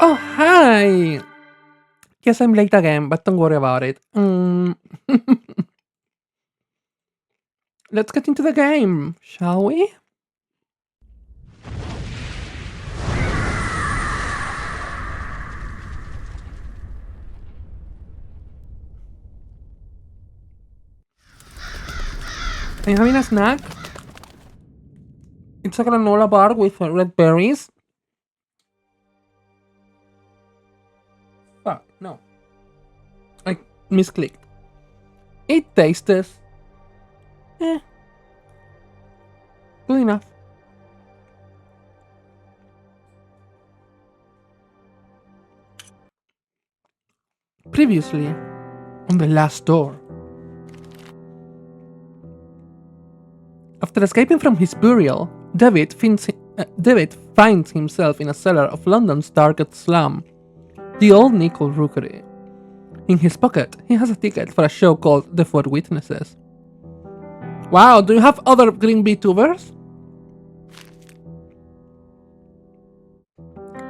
Oh, hi! Yes, I'm late again, but don't worry about it. Let's get into the game, shall we? I'm having a snack. It's a granola bar with red berries. Fuck, no. I misclicked. It tastes... Eh, good enough. Previously, on the last door. After escaping from his burial, David finds himself in a cellar of London's darkest slum, the Old Nickel Rookery. In his pocket, he has a ticket for a show called The Four Witnesses. Wow, do you have other Green VTubers?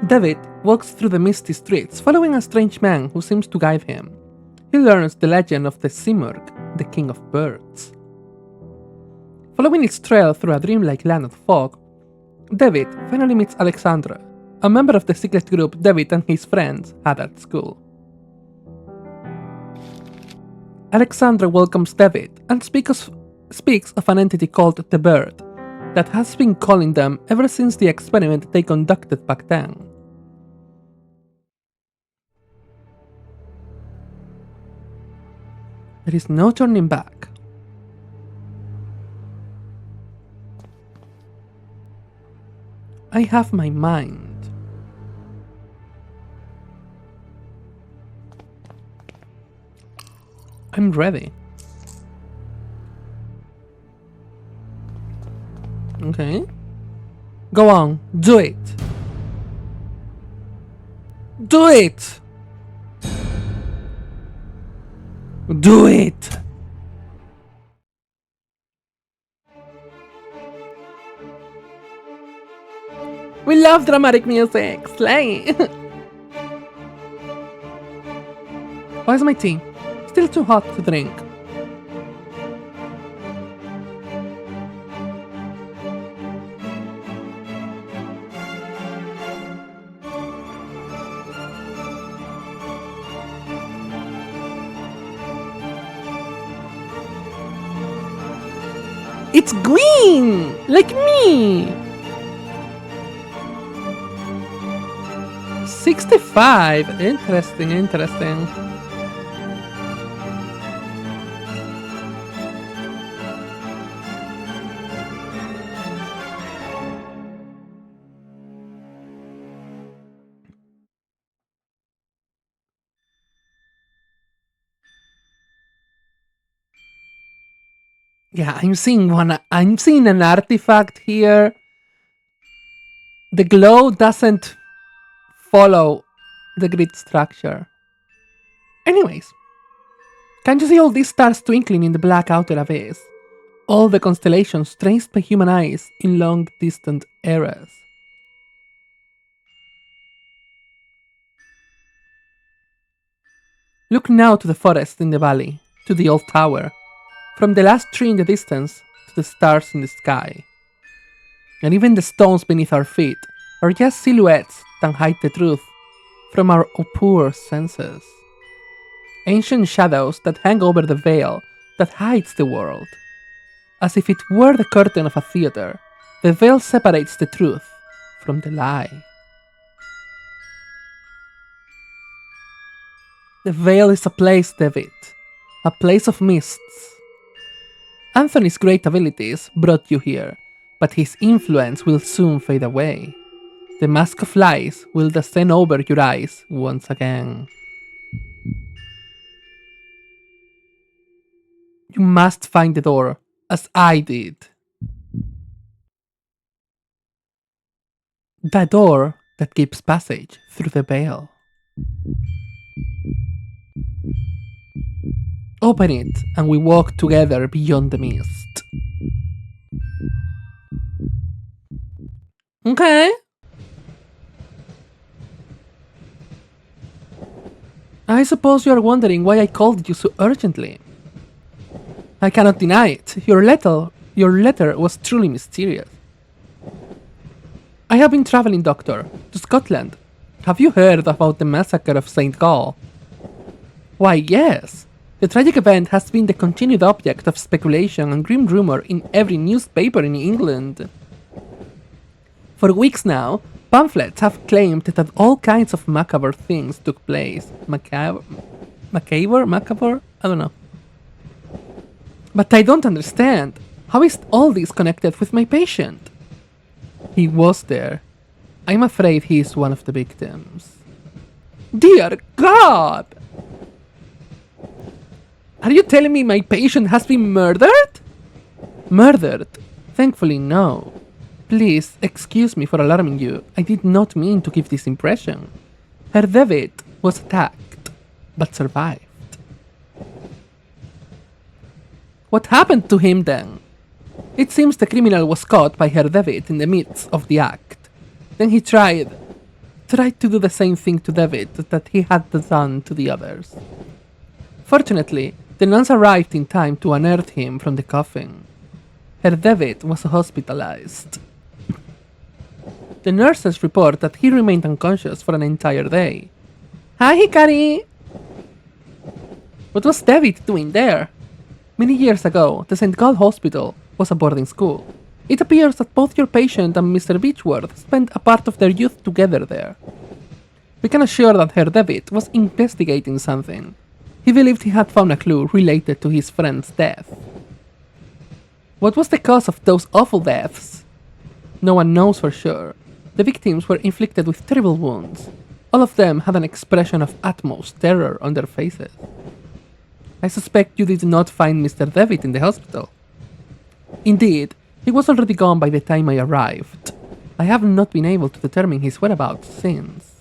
David walks through the misty streets, following a strange man who seems to guide him. He learns the legend of the Simurgh, the king of birds. Following its trail through a dreamlike land of fog, David finally meets Alexandra, a member of the secret group David and his friends had at school. Alexandra welcomes David and speaks of an entity called the Bird that has been calling them ever since the experiment they conducted back then. There is no turning back. I have my mind. I'm ready. Okay. Go on, do it! Do it! Do it! We love dramatic music! Slay! Why is my tea still too hot to drink? It's green! Like me! 65! Interesting. Yeah, I'm seeing an artifact here. The glow doesn't follow the grid structure. Anyways, can't you see all these stars twinkling in the black outer abyss? All the constellations traced by human eyes in long distant eras. Look now to the forest in the valley, to the old tower, from the last tree in the distance to the stars in the sky. And even the stones beneath our feet are just silhouettes that hide the truth from our poor senses. Ancient shadows that hang over the veil that hides the world. As if it were the curtain of a theater, the veil separates the truth from the lie. The veil is a place, David. A place of mists. Anthony's great abilities brought you here, but his influence will soon fade away. The mask of lies will descend over your eyes once again. You must find the door, as I did. The door that gives passage through the veil. Open it, and we walk together beyond the mist. Okay. I suppose you are wondering why I called you so urgently. I cannot deny it. Your letter was truly mysterious. I have been traveling, Doctor, to Scotland. Have you heard about the massacre of St. Gall? Why, yes. The tragic event has been the continued object of speculation and grim rumor in every newspaper in England. For weeks now, pamphlets have claimed that all kinds of macabre things took place. Macabre? I don't know. But I don't understand. How is all this connected with my patient? He was there. I'm afraid he is one of the victims. Dear God! Are you telling me my patient has been murdered? Murdered? Thankfully, no. Please, excuse me for alarming you. I did not mean to give this impression. Herr David was attacked, but survived. What happened to him then? It seems the criminal was caught by Herr David in the midst of the act. Then he tried to do the same thing to David that he had done to the others. Fortunately, the nuns arrived in time to unearth him from the coffin. Herr David was hospitalized. The nurses report that he remained unconscious for an entire day. Hi, Hikari! What was David doing there? Many years ago, the St. Gall Hospital was a boarding school. It appears that both your patient and Mr. Beechworth spent a part of their youth together there. We can assure that Herr David was investigating something. He believed he had found a clue related to his friend's death. What was the cause of those awful deaths? No one knows for sure. The victims were inflicted with terrible wounds. All of them had an expression of utmost terror on their faces. I suspect you did not find Mr. David in the hospital. Indeed, he was already gone by the time I arrived. I have not been able to determine his whereabouts since.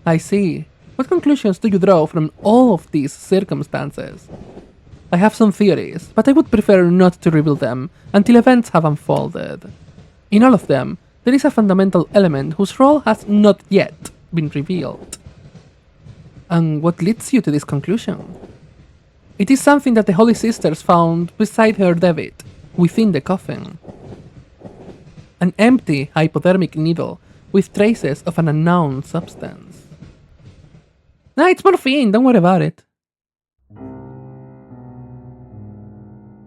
I see. What conclusions do you draw from all of these circumstances? I have some theories, but I would prefer not to reveal them until events have unfolded. In all of them, there is a fundamental element whose role has not yet been revealed. And what leads you to this conclusion? It is something that the Holy Sisters found beside Herr David, within the coffin. An empty hypodermic needle with traces of an unknown substance. Nah, it's morphine, don't worry about it.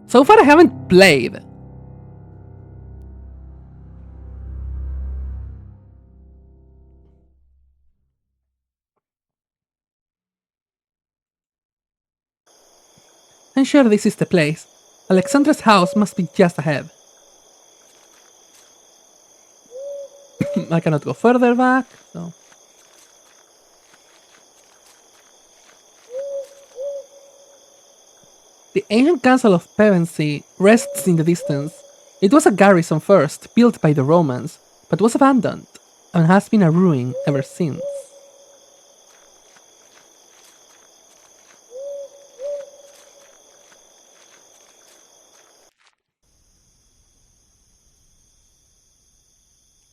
So far I haven't played. I'm sure this is the place. Alexandra's house must be just ahead. I cannot go further back, so... The ancient castle of Pevensey rests in the distance. It was a garrison first, built by the Romans, but was abandoned, and has been a ruin ever since.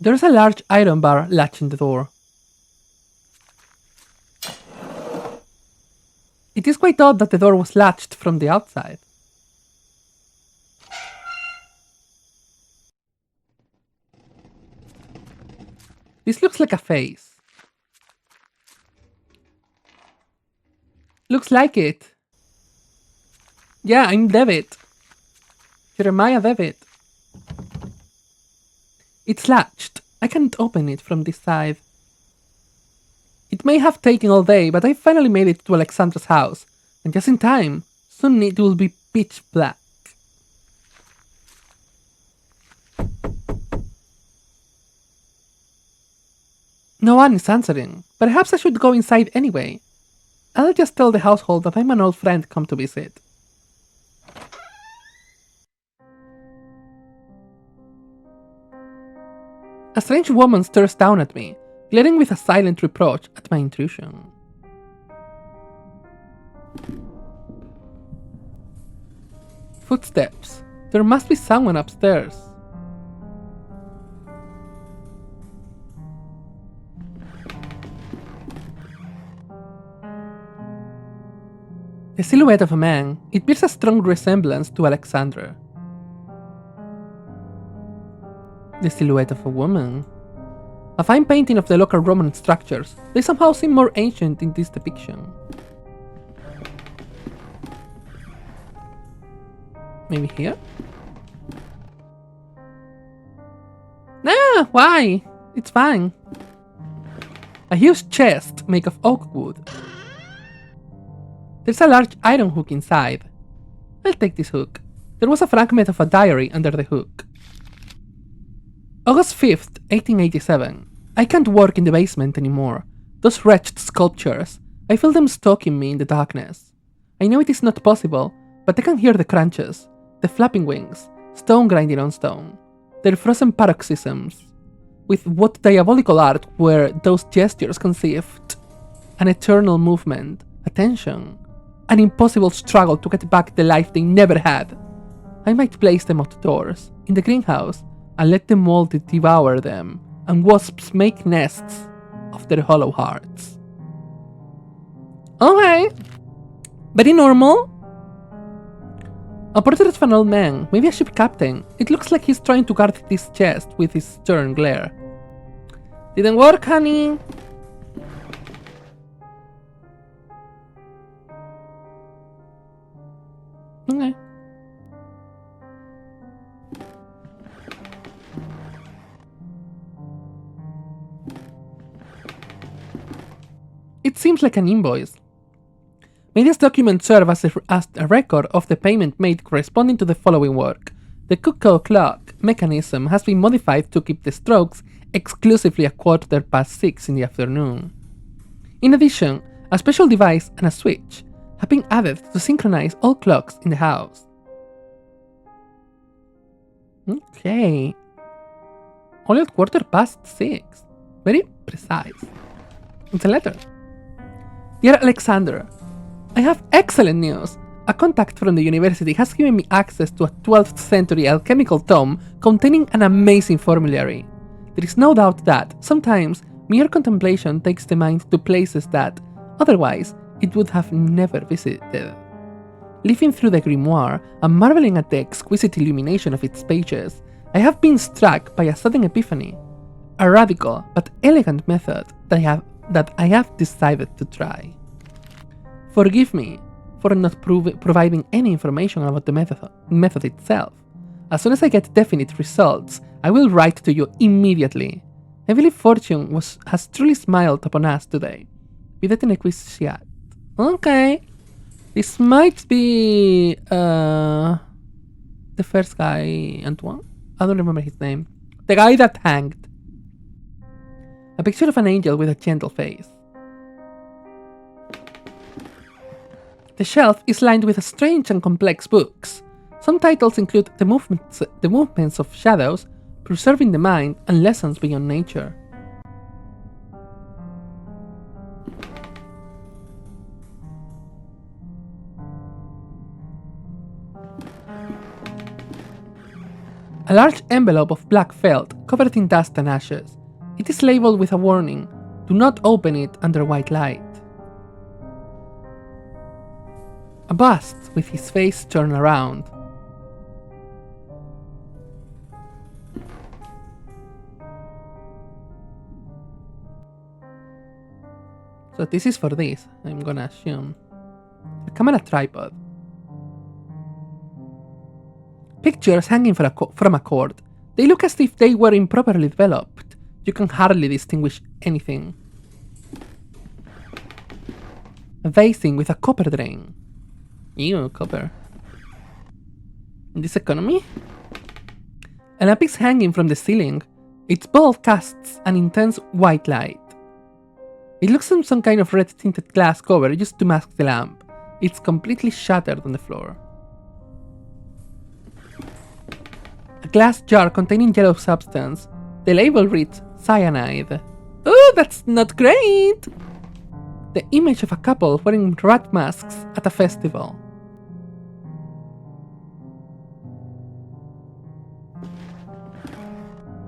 There is a large iron bar latching the door. It is quite odd that the door was latched from the outside. This looks like a face. Looks like it. Yeah, I'm David. Jeremiah David. It's latched. I can't open it from this side. It may have taken all day, but I finally made it to Alexandra's house. And just in time. Soon it will be pitch black. No one is answering. Perhaps I should go inside anyway. I'll just tell the household that I'm an old friend come to visit. A strange woman stares down at me, glaring with a silent reproach at my intrusion. Footsteps. There must be someone upstairs. The silhouette of a man, it bears a strong resemblance to Alexander. The silhouette of a woman. A fine painting of the local Roman structures, they somehow seem more ancient in this depiction. Maybe here? Nah, why? It's fine. A huge chest made of oak wood. There's a large iron hook inside. I'll take this hook. There was a fragment of a diary under the hook. August 5th, 1887. I can't work in the basement anymore. Those wretched sculptures, I feel them stalking me in the darkness. I know it is not possible, but I can hear the crunches, the flapping wings, stone grinding on stone, their frozen paroxysms. With what diabolical art were those gestures conceived? An eternal movement, a tension, an impossible struggle to get back the life they never had. I might place them outdoors, in the greenhouse, and let the mold devour them, and wasps make nests of their hollow hearts. Okay. Very normal. A portrait of an old man, maybe a ship captain. It looks like he's trying to guard this chest with his stern glare. Didn't work, honey. Okay. It seems like an invoice. May this document serve as a record of the payment made corresponding to the following work. The cuckoo clock mechanism has been modified to keep the strokes exclusively at 6:15 in the afternoon. In addition, a special device and a switch have been added to synchronize all clocks in the house. Okay. Only at 6:15. Very precise. It's a letter. Dear Alexander, I have excellent news. A contact from the university has given me access to a 12th century alchemical tome containing an amazing formulary. There is no doubt that, sometimes, mere contemplation takes the mind to places that, otherwise, it would have never visited. Leafing through the grimoire and marveling at the exquisite illumination of its pages, I have been struck by a sudden epiphany, a radical but elegant method that I have decided to try. Forgive me for not providing any information about the method itself. As soon as I get definite results, I will write to you immediately. I believe fortune has truly smiled upon us today. Videte nequisciat. Okay. This might be the first guy, Antoine? I don't remember his name. The guy that hanged. A picture of an angel with a gentle face. The shelf is lined with strange and complex books. Some titles include the movements of shadows, Preserving the Mind, and Lessons Beyond Nature. A large envelope of black felt covered in dust and ashes. It is labeled with a warning, do not open it under white light. A bust with his face turned around. So this is for this, I'm gonna assume. A camera tripod. Pictures hanging from a cord. They look as if they were improperly developed. You can hardly distinguish anything. A basin with a copper drain. Ew, copper. In this economy? A lamp is hanging from the ceiling. Its bulb casts an intense white light. It looks like some kind of red tinted glass cover used to mask the lamp. It's completely shattered on the floor. A glass jar containing yellow substance. The label reads cyanide. Oh, that's not great! The image of a couple wearing rat masks at a festival.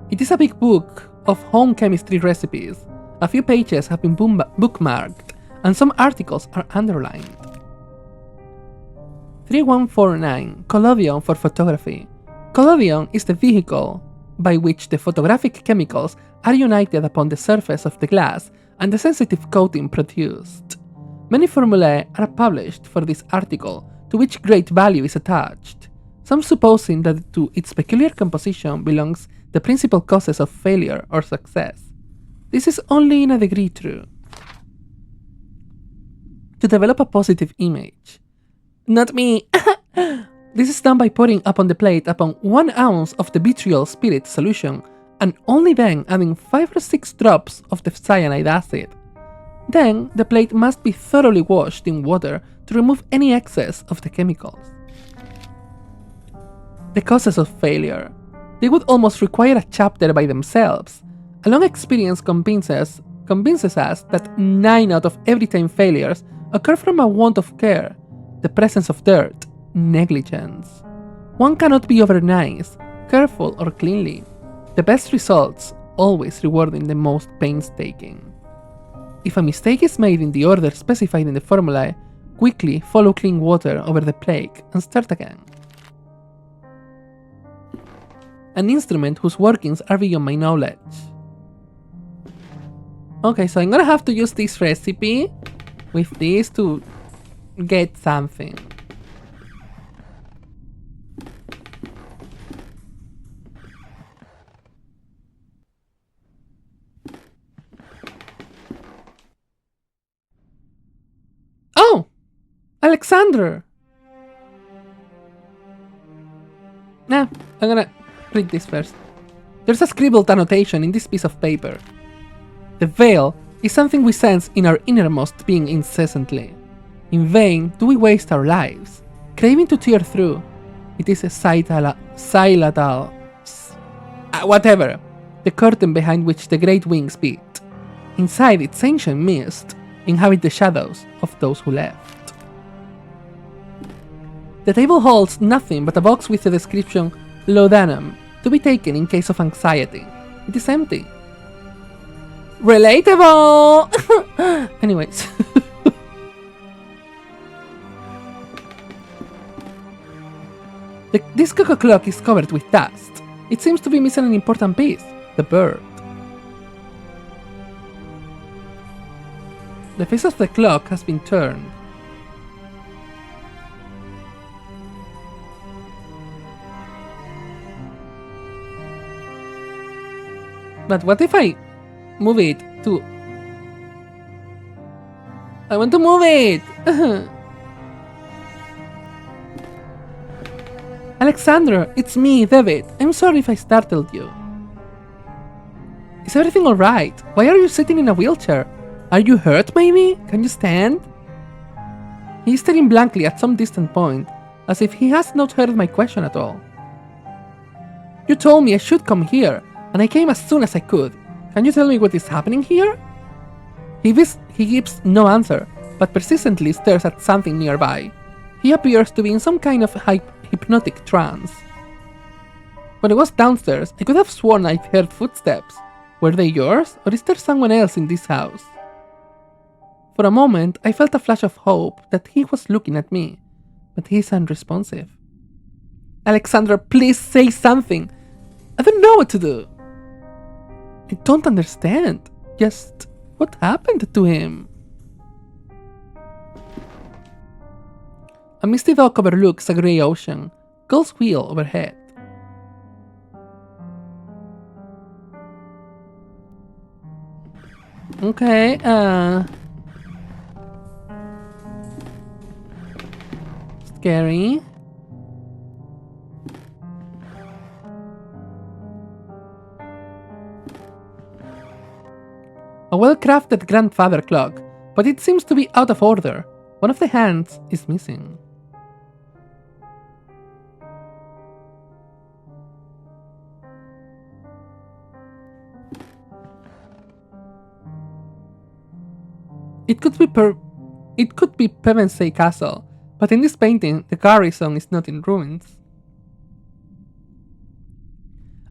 It is a big book of home chemistry recipes. A few pages have been bookmarked, and some articles are underlined. 3149, collodion for photography. Collodion is the vehicle by which the photographic chemicals are united upon the surface of the glass and the sensitive coating produced. Many formulae are published for this article, to which great value is attached, some supposing that to its peculiar composition belongs the principal causes of failure or success. This is only in a degree true. To develop a positive image. Not me! This is done by pouring upon the plate upon 1 ounce of the vitriol spirit solution and only then adding 5 or 6 drops of the cyanide acid. Then the plate must be thoroughly washed in water to remove any excess of the chemicals. The causes of failure. They would almost require a chapter by themselves. A long experience convinces us that 9 out of every 10 failures occur from a want of care, the presence of dirt, negligence. One cannot be over nice, careful, or cleanly. The best results always rewarding the most painstaking. If a mistake is made in the order specified in the formula, quickly follow clean water over the plate and start again. An instrument whose workings are beyond my knowledge. Okay, so I'm gonna have to use this recipe with this to get something. Oh! Alexander! Nah, I'm gonna read this first. There's a scribbled annotation in this piece of paper. The veil is something we sense in our innermost being incessantly. In vain do we waste our lives, craving to tear through. It is a whatever, the curtain behind which the great wings beat. Inside its ancient mist inhabit the shadows of those who left. The table holds nothing but a box with the description laudanum, to be taken in case of anxiety. It is empty. Relatable! Anyways. This cuckoo clock is covered with dust. It seems to be missing an important piece. The bird. The face of the clock has been turned. But what if I move it to... I want to move it! Alexandra, it's me, David. I'm sorry if I startled you. Is everything alright? Why are you sitting in a wheelchair? Are you hurt, maybe? Can you stand? He is staring blankly at some distant point, as if he has not heard my question at all. You told me I should come here, and I came as soon as I could. Can you tell me what is happening here? He gives no answer, but persistently stares at something nearby. He appears to be in some kind of hypnotic trance. When I was downstairs, I could have sworn I heard footsteps. Were they yours, or is there someone else in this house? For a moment, I felt a flash of hope that he was looking at me, but he is unresponsive. Alexandra, please say something. I don't know what to do. I don't understand. Just what happened to him? A misty dock overlooks a grey ocean. Gulls wheel overhead. Okay, scary. A well-crafted grandfather clock, but it seems to be out of order. One of the hands is missing. It could be Pevensey Castle, but in this painting, the garrison is not in ruins.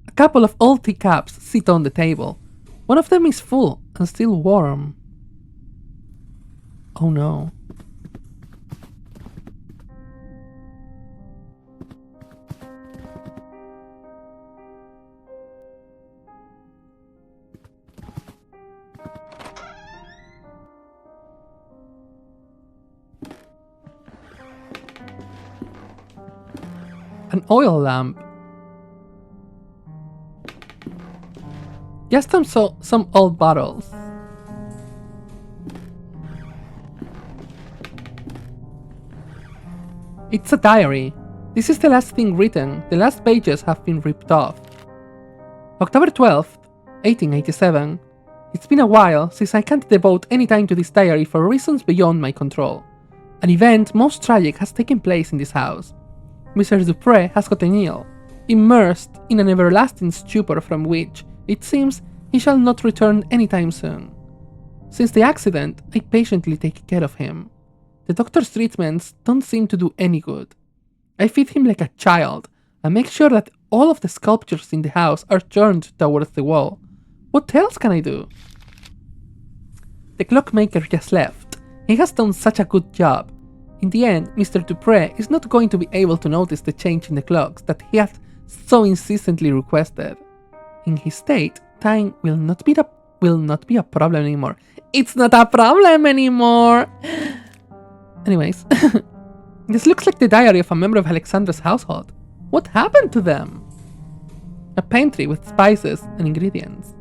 A couple of old teacups sit on the table. One of them is full and still warm. Oh no. An oil lamp. Just some old bottles. It's a diary. This is the last thing written. The last pages have been ripped off. October 12th, 1887. It's been a while since I can't devote any time to this diary for reasons beyond my control. An event most tragic has taken place in this house. Mr. Dupré has gotten ill, immersed in an everlasting stupor from which, it seems, he shall not return anytime soon. Since the accident, I patiently take care of him. The doctor's treatments don't seem to do any good. I feed him like a child and make sure that all of the sculptures in the house are turned towards the wall. What else can I do? The clockmaker just left. He has done such a good job. In the end, Mr. Dupré is not going to be able to notice the change in the clocks that he has so insistently requested. In his state, time will not be a problem anymore. It's not a problem anymore! Anyways, this looks like the diary of a member of Alexandra's household. What happened to them? A pantry with spices and ingredients.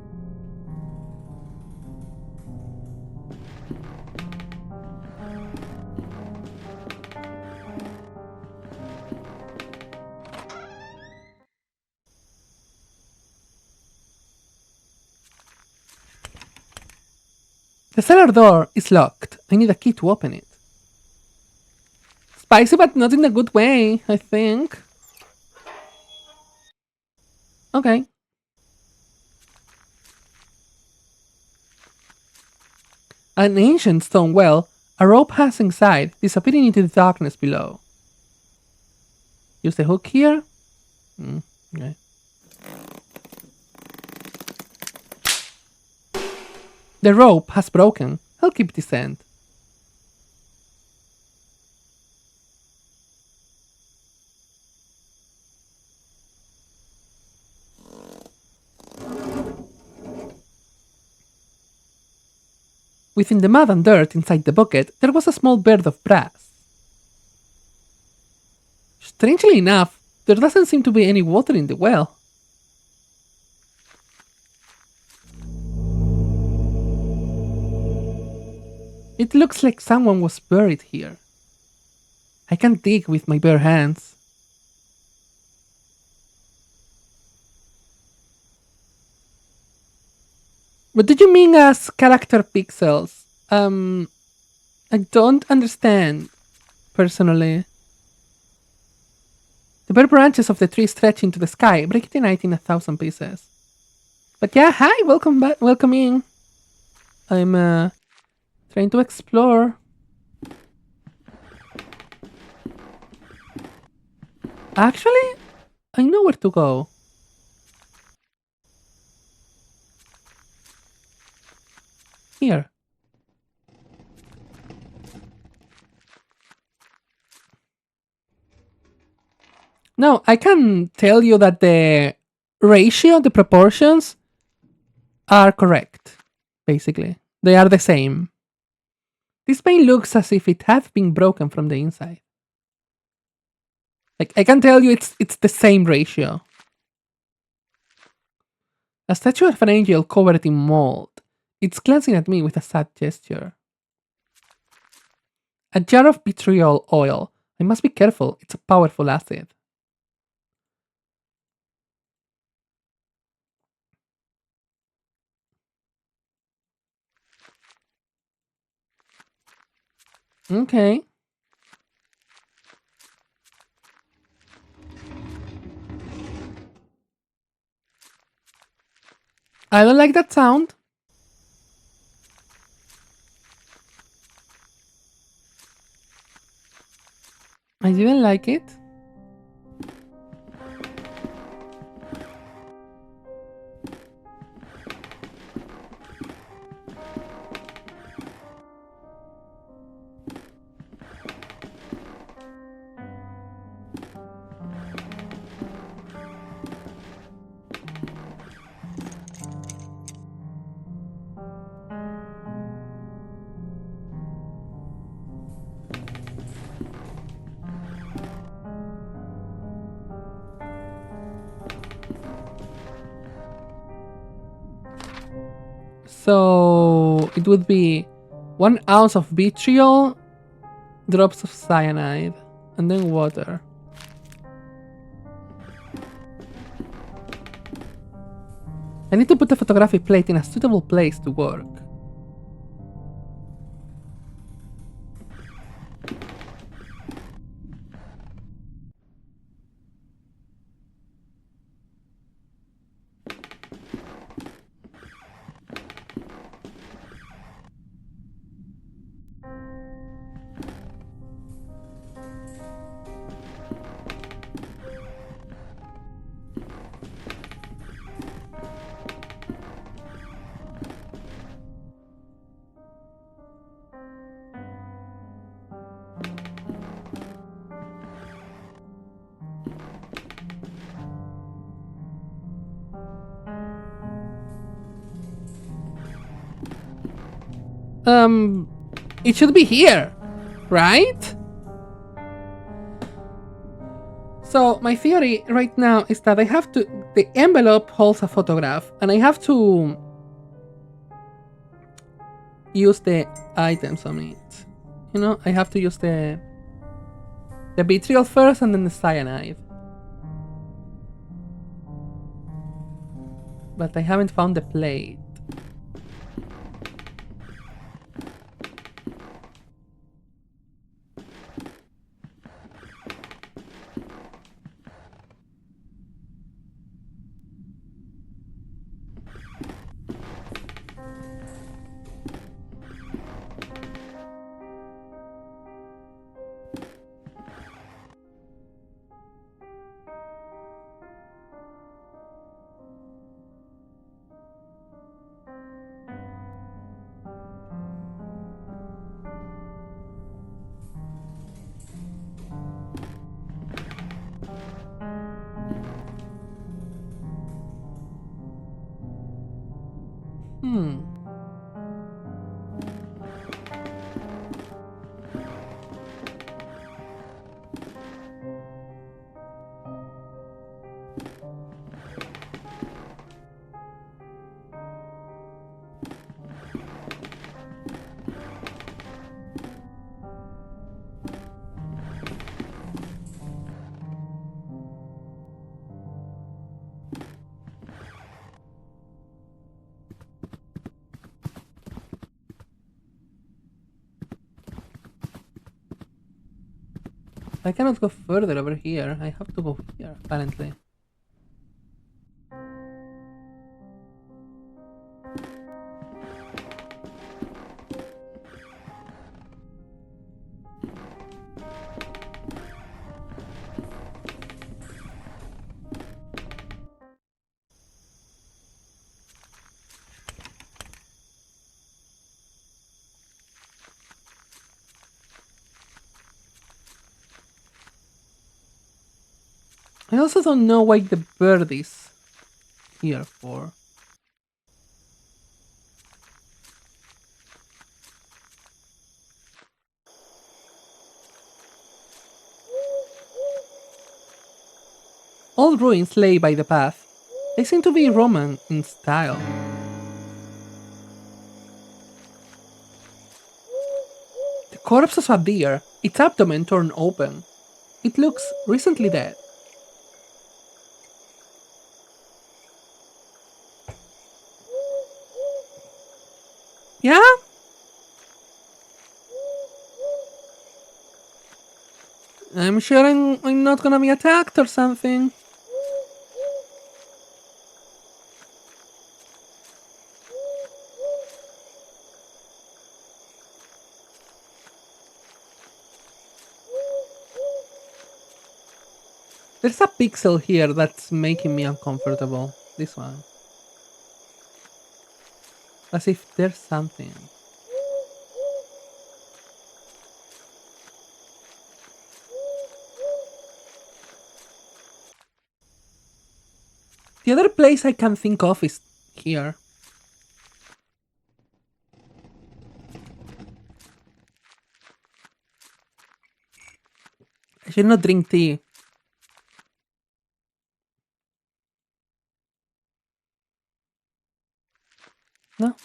The cellar door is locked. I need a key to open it. Spicy, but not in a good way, I think. Okay. An ancient stone well, a rope has inside, disappearing into the darkness below. Use the hook here. Okay. The rope has broken. I'll keep this end. Within the mud and dirt inside the bucket, there was a small bird of brass. Strangely enough, there doesn't seem to be any water in the well. It looks like someone was buried here. I can't dig with my bare hands. What do you mean as character pixels? I don't understand, personally. The bare branches of the tree stretch into the sky, breaking the night in 1,000 pieces. But yeah, hi, welcome back, welcome in. I'm trying to explore. Actually, I know where to go. Here. No, I can tell you that the ratio, the proportions are correct, basically. They are the same. This pane looks as if it had been broken from the inside. Like, I can tell you it's the same ratio. A statue of an angel covered in mold. It's glancing at me with a sad gesture. A jar of vitriol oil. I must be careful, it's a powerful acid. Okay. I don't like that sound. I didn't like it. So it would be 1 ounce of vitriol, drops of cyanide, and then water. I need to put the photographic plate in a suitable place to work. It should be here, right? So my theory right now is that I have to, the envelope holds a photograph and I have to use the items on it. You know, I have to use the vitriol first and then the cyanide. But I haven't found the plate. Hmm. I cannot go further over here. I have to go here, apparently. I also don't know why the bird is here for. All ruins lay by the path. They seem to be Roman in style. The corpse of a deer, its abdomen torn open. It looks recently dead. Yeah? I'm sure I'm not gonna be attacked or something. There's a pixel here that's making me uncomfortable. This one. As if there's something. The other place I can think of is here. I should not drink tea. No?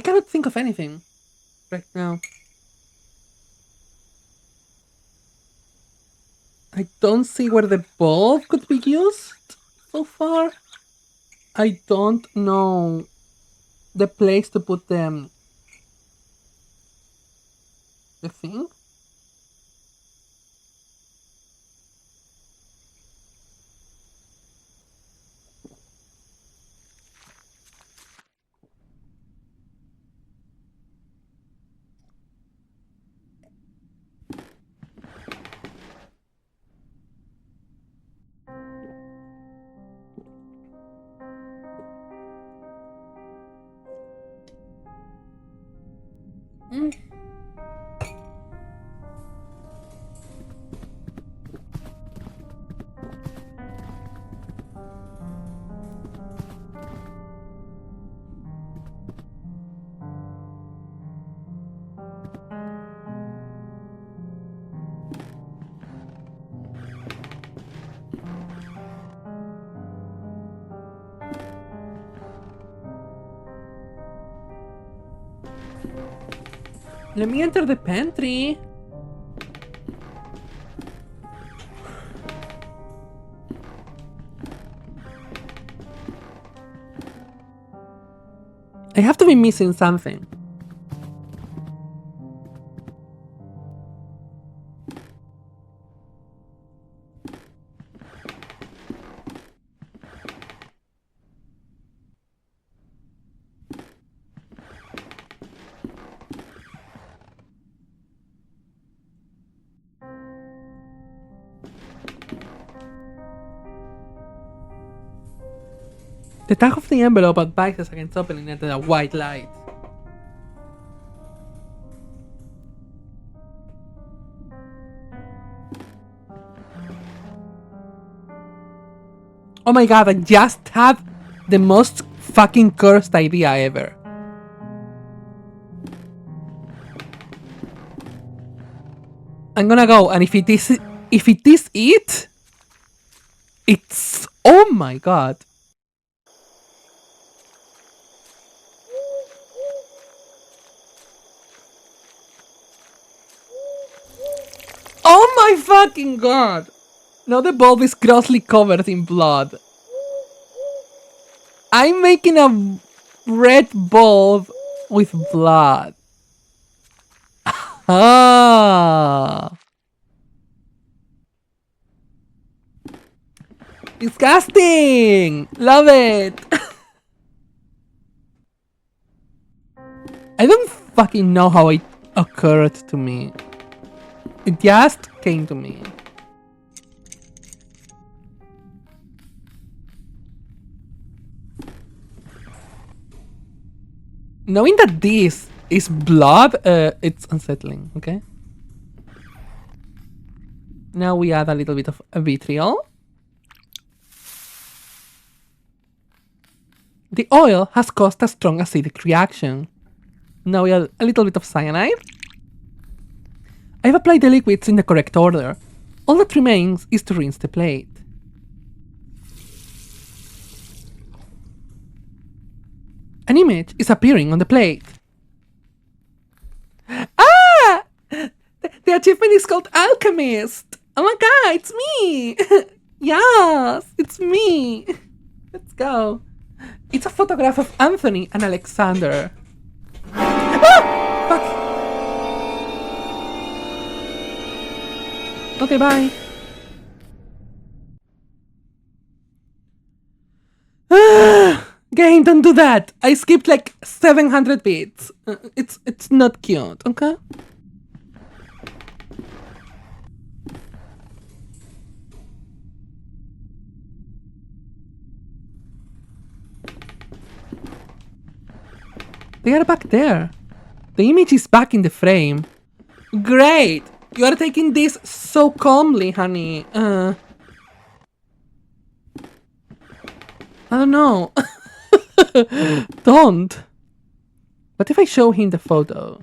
cannot think of anything right now. I don't see where the bulb could be used so far. I don't know the place to put them. The thing? Mm. Let me enter the pantry. I have to be missing something. The tag of the envelope advises against opening it at a white light. Oh my god, I just had the most fucking cursed idea ever. I'm gonna go, and if it is it, it's, oh my god. Oh my fucking god! Now the bulb is grossly covered in blood. I'm making a red bulb with blood. Ah! Disgusting! Love it! I don't fucking know how it occurred to me. It just came to me. Knowing that this is blood, it's unsettling, okay? Now we add a little bit of vitriol. The oil has caused a strong acidic reaction. Now we add a little bit of cyanide. I've applied the liquids in the correct order. All that remains is to rinse the plate. An image is appearing on the plate. Ah! The achievement is called Alchemist! Oh my god, it's me! Yes, it's me! Let's go. It's a photograph of Anthony and Alexander. Ah! Fuck. Okay, bye. Game, don't do that. I skipped like 700 bits. It's not cute, okay? They are back there. The image is back in the frame. Great! You are taking this so calmly, honey. I don't know. Don't. What if I show him the photo?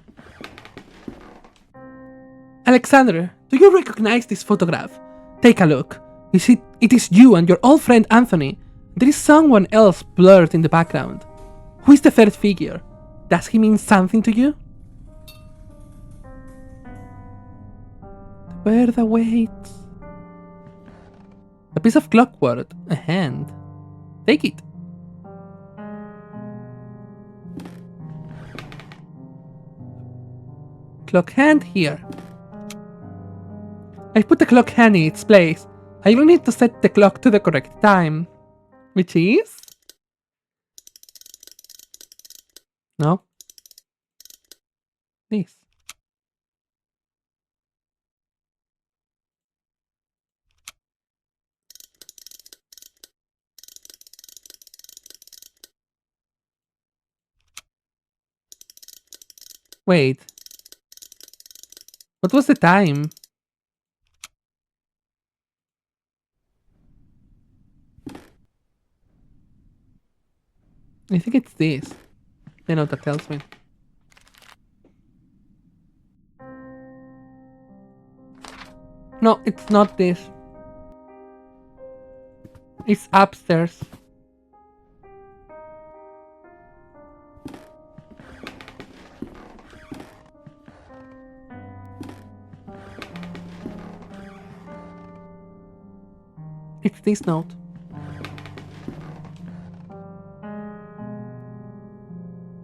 Alexander, do you recognize this photograph? Take a look. It is you and your old friend Anthony. There is someone else blurred in the background. Who is the third figure? Does he mean something to you? The bird awaits. A piece of clockwork, a hand. Take it. Clock hand here. I put the clock hand in its place. I will need to set the clock to the correct time. Which is? No. This. Wait. What was the time? I think it's this. I know that tells me. No, it's not this. It's upstairs. It's this note.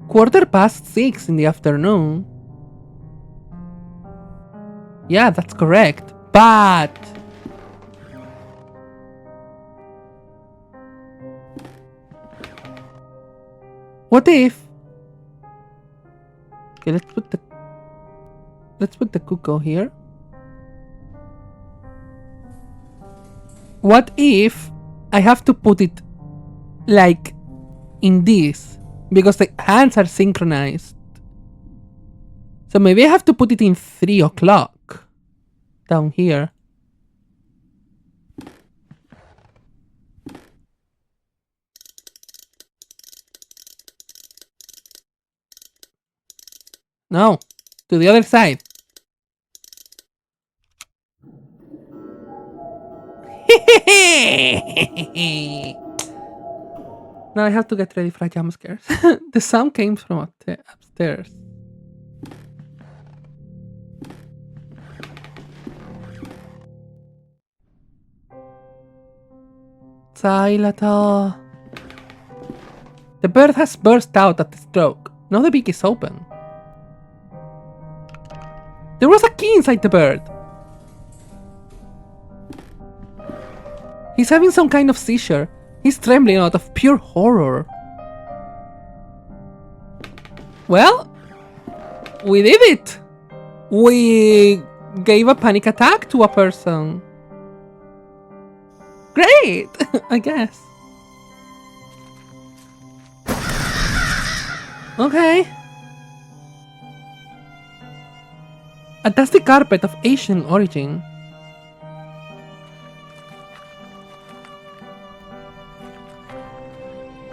(6:15 in the afternoon. Yeah, that's correct. But what if? Okay, let's put the cuckoo here. What if I have to put it like in this? Because the hands are synchronized. So maybe I have to put it in 3 o'clock. Down here. No. To the other side. Now I have to get ready for a jump scare. The sound came from upstairs. Silata. The bird has burst out at the stroke. Now the beak is open. There was a key inside the bird. He's having some kind of seizure. He's trembling out of pure horror. Well, we did it. We gave a panic attack to a person. Great, I guess. Okay. A dusty carpet of Asian origin.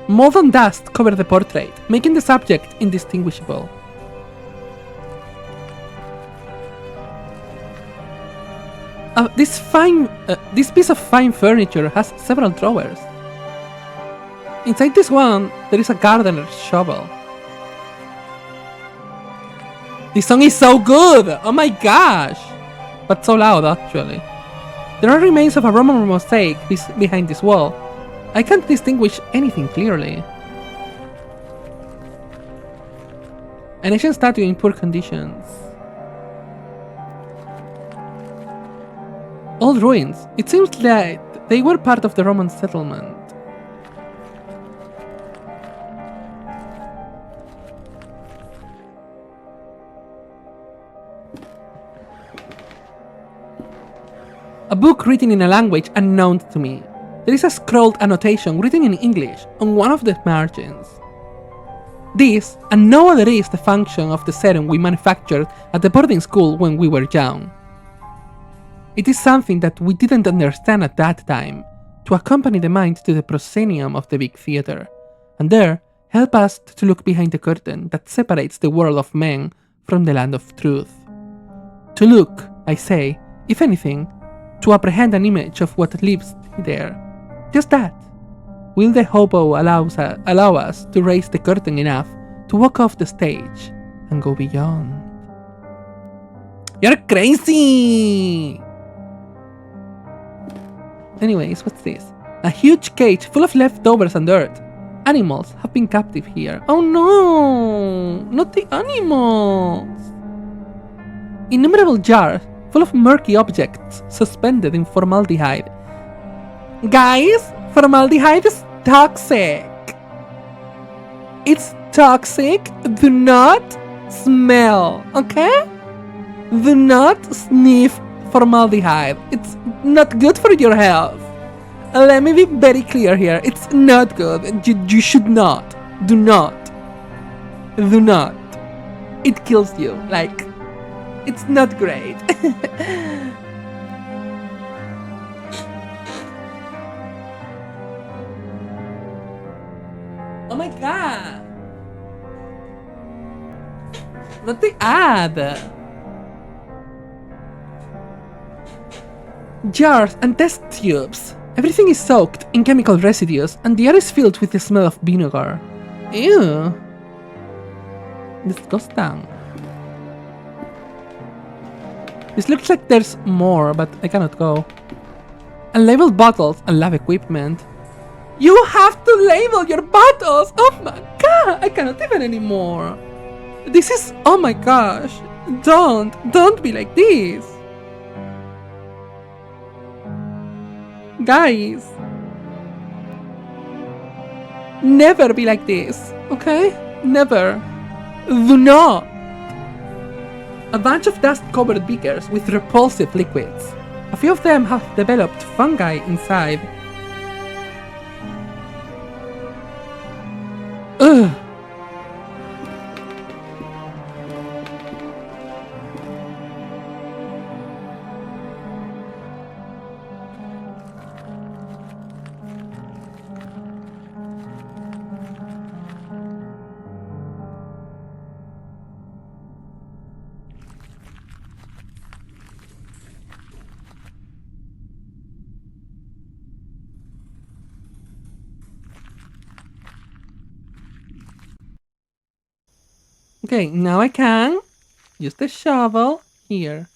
Mold and dust cover the portrait, making the subject indistinguishable. This piece of fine furniture has several drawers. Inside this one, there is a gardener's shovel. This song is so good! Oh my gosh! But so loud, actually. There are remains of a Roman mosaic behind this wall. I can't distinguish anything clearly. An Asian statue in poor conditions. Old ruins. It seems like they were part of the Roman settlement. A book written in a language unknown to me. There is a scrolled annotation written in English on one of the margins. This, and no other, is the function of the serum we manufactured at the boarding school when we were young. It is something that we didn't understand at that time, to accompany the mind to the proscenium of the big theater, and there help us to look behind the curtain that separates the world of men from the land of truth. To look, I say, if anything, to apprehend an image of what lives there. Just that. Will the hobo allow us to raise the curtain enough to walk off the stage and go beyond. You're crazy! Anyways, what's this? A huge cage full of leftovers and dirt. Animals have been captive here. Oh no! Not the animals! Innumerable jars full of murky objects suspended in formaldehyde. Guys, formaldehyde is toxic. It's toxic. Do not smell, okay? Do not sniff formaldehyde. It's not good for your health. Let me be very clear here. It's not good. You should not. Do not. Do not. It kills you. Like, it's not great. Oh my god. Not the ad. Jars and test tubes. Everything is soaked in chemical residues and the air is filled with the smell of vinegar. Ew. Disgusting. This looks like there's more, but I cannot go. Unlabeled bottles and lab equipment. You have to label your bottles! Oh my god! I cannot even anymore. This is... oh my gosh. Don't be like this. Guys, never be like this, okay? Never. Do not. A bunch of dust-covered beakers with repulsive liquids. A few of them have developed fungi inside. Ugh. Okay, now I can use the shovel here.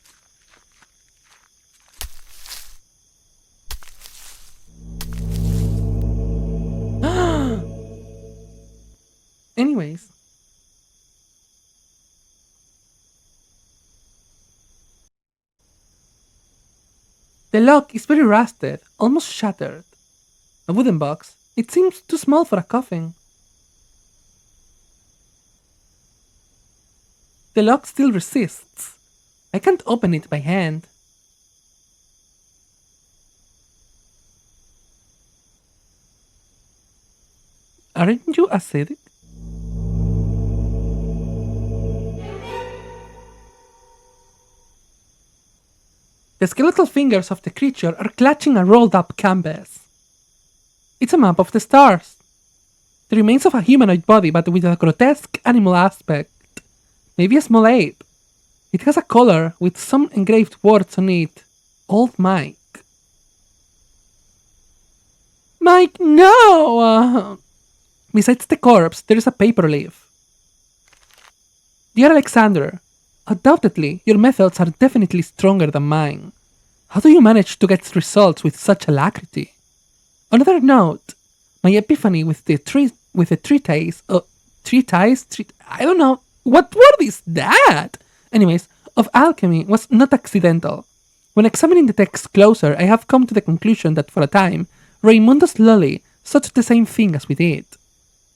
Anyways. The lock is very rusted, almost shattered. A wooden box. It seems too small for a coffin. The lock still resists. I can't open it by hand. Aren't you acidic? The skeletal fingers of the creature are clutching a rolled up canvas. It's a map of the stars. The remains of a humanoid body but with a grotesque animal aspect. Maybe a small ape. It has a collar with some engraved words on it. Old Mike. Mike, no! Besides the corpse, there is a paper leaf. Dear Alexander, undoubtedly, your methods are definitely stronger than mine. How do you manage to get results with such alacrity? Another note, my epiphany with the treatise, I don't know, what word is that? Anyways, of alchemy was not accidental. When examining the text closer, I have come to the conclusion that for a time, Raimundus Lully sought the same thing as we did.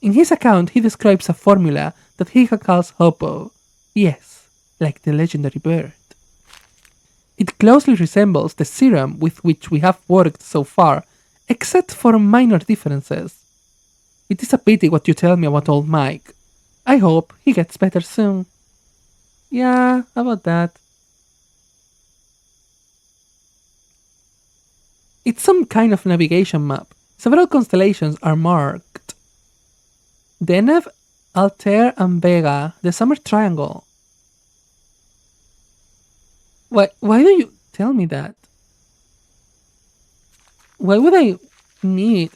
In his account, he describes a formula that he calls Hopo. Yes, like the legendary bird. It closely resembles the serum with which we have worked so far, except for minor differences. It is a pity what you tell me about old Mike. I hope he gets better soon. Yeah, how about that? It's some kind of navigation map. Several constellations are marked. Deneb, Altair, and Vega, the Summer Triangle. Why do you tell me that? Why would I need...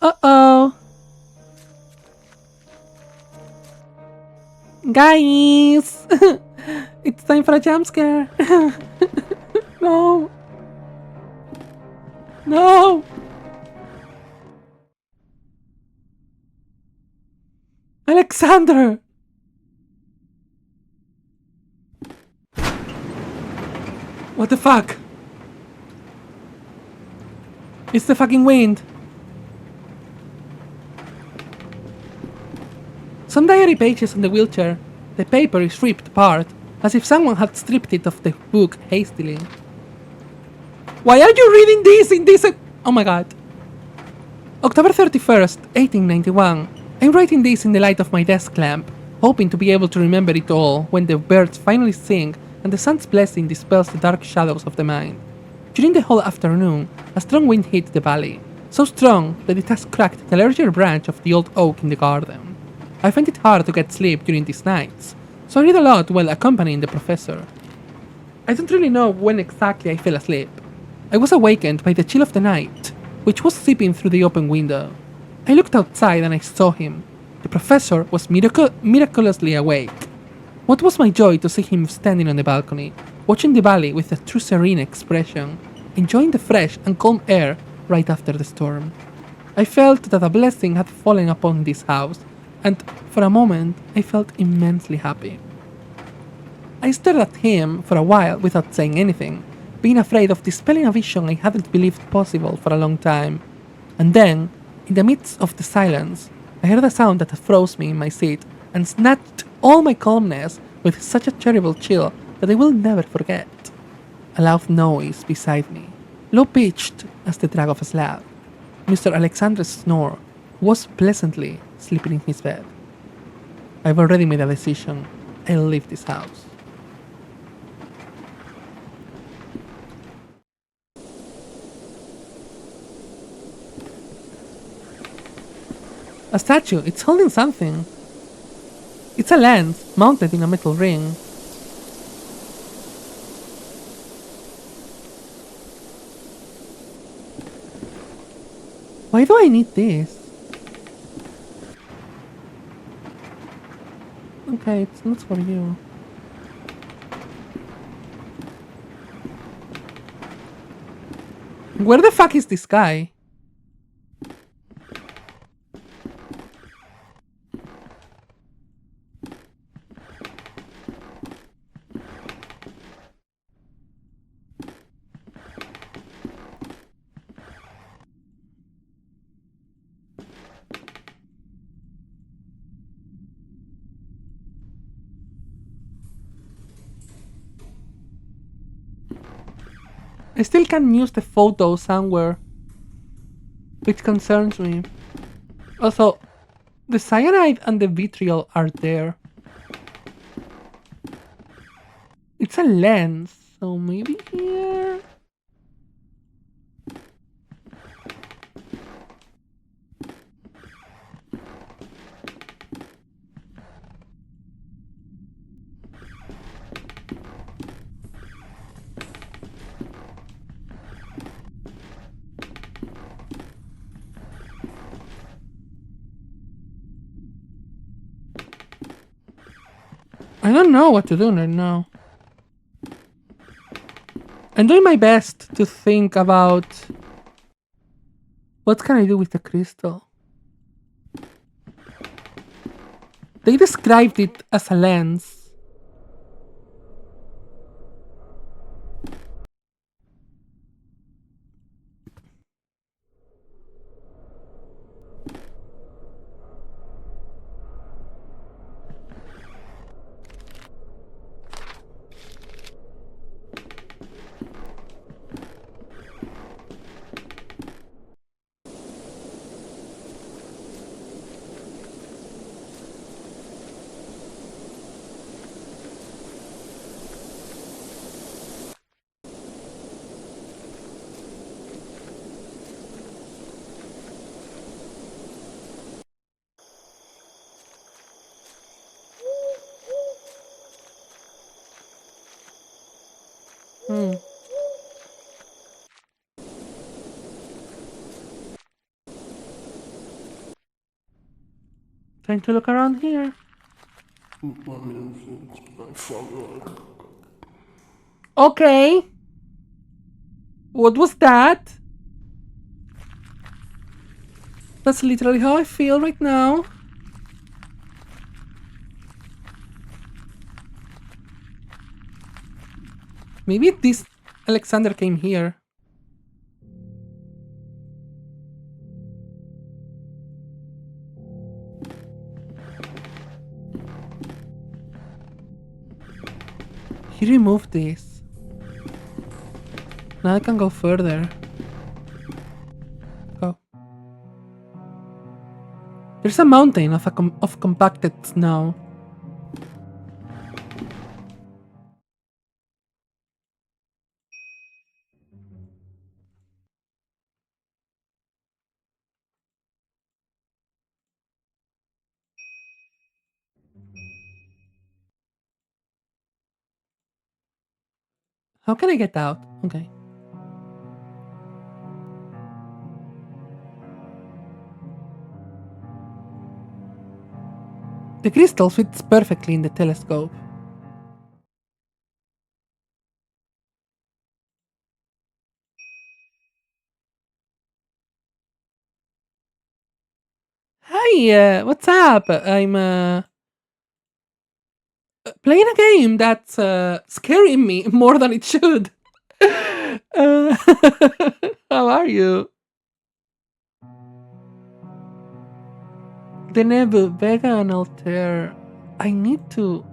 Uh-oh. Guys! It's time for a jump scare! No! No! Alexander! What the fuck? It's the fucking wind! Some diary pages on the wheelchair. The paper is ripped apart, as if someone had stripped it of the book hastily. Why are you reading this in this? Oh my god. October 31st, 1891. I'm writing this in the light of my desk lamp, hoping to be able to remember it all when the birds finally sing and the sun's blessing dispels the dark shadows of the mind. During the whole afternoon, a strong wind hit the valley, so strong that it has cracked the larger branch of the old oak in the garden. I find it hard to get sleep during these nights, so I read a lot while accompanying the professor. I don't really know when exactly I fell asleep. I was awakened by the chill of the night, which was seeping through the open window. I looked outside and I saw him. The professor was miraculously awake. What was my joy to see him standing on the balcony, watching the valley with a true serene expression, enjoying the fresh and calm air right after the storm. I felt that a blessing had fallen upon this house, and for a moment I felt immensely happy. I stared at him for a while without saying anything, being afraid of dispelling a vision I hadn't believed possible for a long time. And then, in the midst of the silence, I heard a sound that froze me in my seat and snatched all my calmness with such a terrible chill that I will never forget. A loud noise beside me, low-pitched as the drag of a slab. Mr. Alexander's snore was pleasantly sleeping in his bed. I've already made a decision. I'll leave this house. A statue. It's holding something. It's a lens mounted in a metal ring. Why do I need this? Okay, it's not for you. Where the fuck is this guy? I still can use the photo somewhere, which concerns me. Also, the cyanide and the vitriol are there. It's a lens, so maybe here? I don't know what to do right now. I'm doing my best to think about what can I do with the crystal. They described it as a lens. Hmm. Trying to look around here. Okay. What was that? That's literally how I feel right now. Maybe this Alexander came here. He removed this. Now I can go further. Go. There's a mountain of compacted snow. How can I get out? Okay. The crystal fits perfectly in the telescope. Hi, what's up? I'm playing a game that's scaring me more than it should. uh, how are you? The Nebu, Vega, and Altair. I need to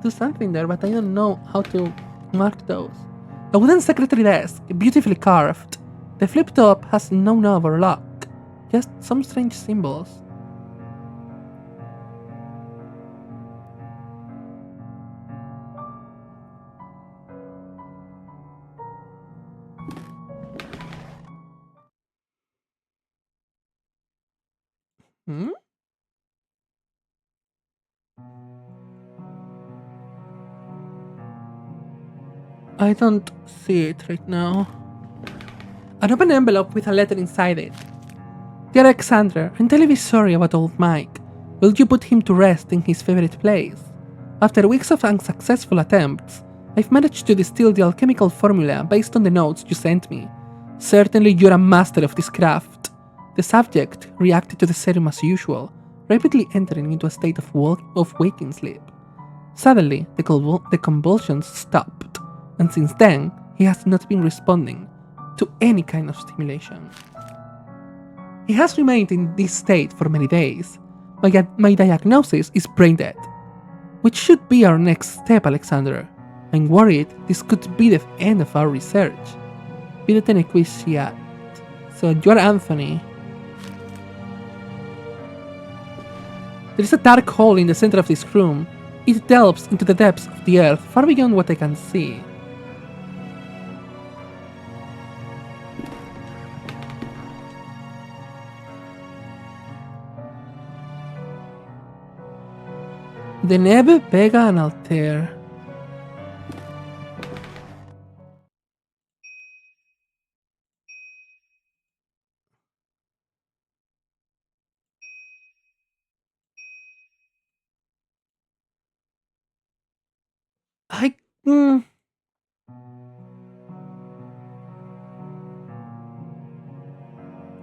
do something there, but I don't know how to mark those. A wooden secretary desk, beautifully carved. The flip top has no knob or lock, just some strange symbols. Hmm? I don't see it right now. An open envelope with a letter inside it. Dear Alexander, I'm terribly sorry about old Mike. Will you put him to rest in his favorite place? After weeks of unsuccessful attempts, I've managed to distill the alchemical formula based on the notes you sent me. Certainly you're a master of this craft. The subject reacted to the serum as usual, rapidly entering into a state of waking sleep. Suddenly, the convulsions stopped, and since then, he has not been responding to any kind of stimulation. He has remained in this state for many days. My diagnosis is brain dead, which should be our next step, Alexander. I'm worried this could be the end of our research. Pídete nequiciat. So you're Anthony. There is a dark hole in the center of this room. It delves into the depths of the earth, far beyond what I can see. The Nebe, Vega, and Altair. I. Mm,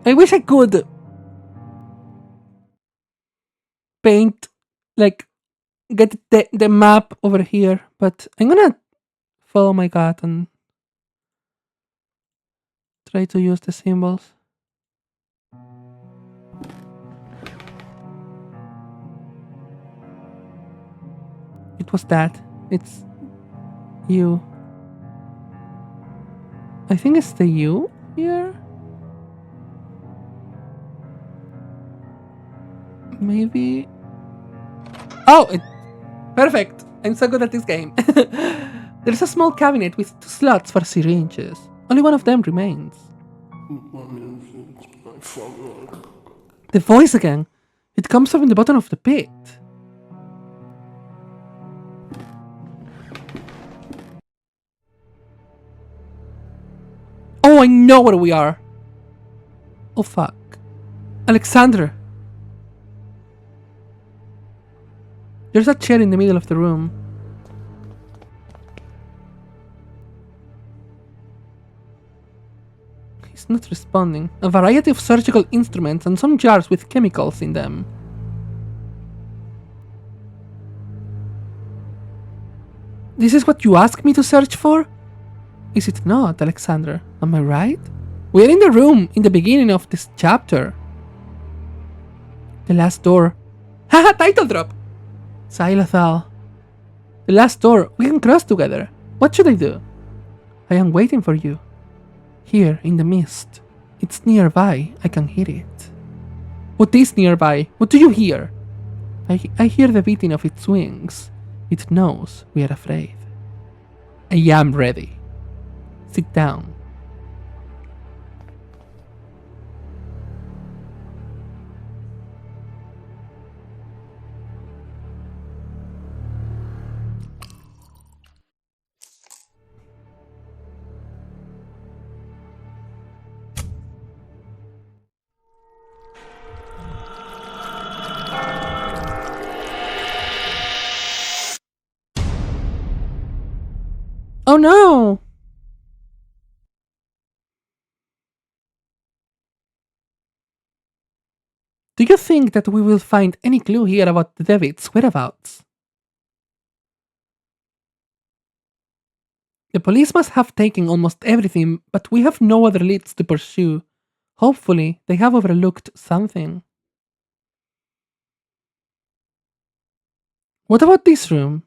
I wish I could paint, like, get the map over here, but I'm gonna follow my gut and try to use the symbols. It was that. It's you. I think it's the U here. Maybe. Oh, perfect. I'm so good at this game. There's a small cabinet with two slots for syringes. Only one of them remains. The voice again. It comes from the bottom of the pit. Oh, I know where we are. Oh, fuck. Alexander. There's a chair in the middle of the room. He's not responding. A variety of surgical instruments and some jars with chemicals in them. This is what you asked me to search for? Is it not, Alexander? Am I right? We're in the room in the beginning of this chapter. The last door. Haha, title drop! Xylothal. The last door. We can cross together. What should I do? I am waiting for you. Here, in the mist. It's nearby. I can hear it. What is nearby? What do you hear? I hear the beating of its wings. It knows we are afraid. I am ready. Sit down. Oh no! Do you think that we will find any clue here about David's whereabouts? The police must have taken almost everything, but we have no other leads to pursue. Hopefully, they have overlooked something. What about this room?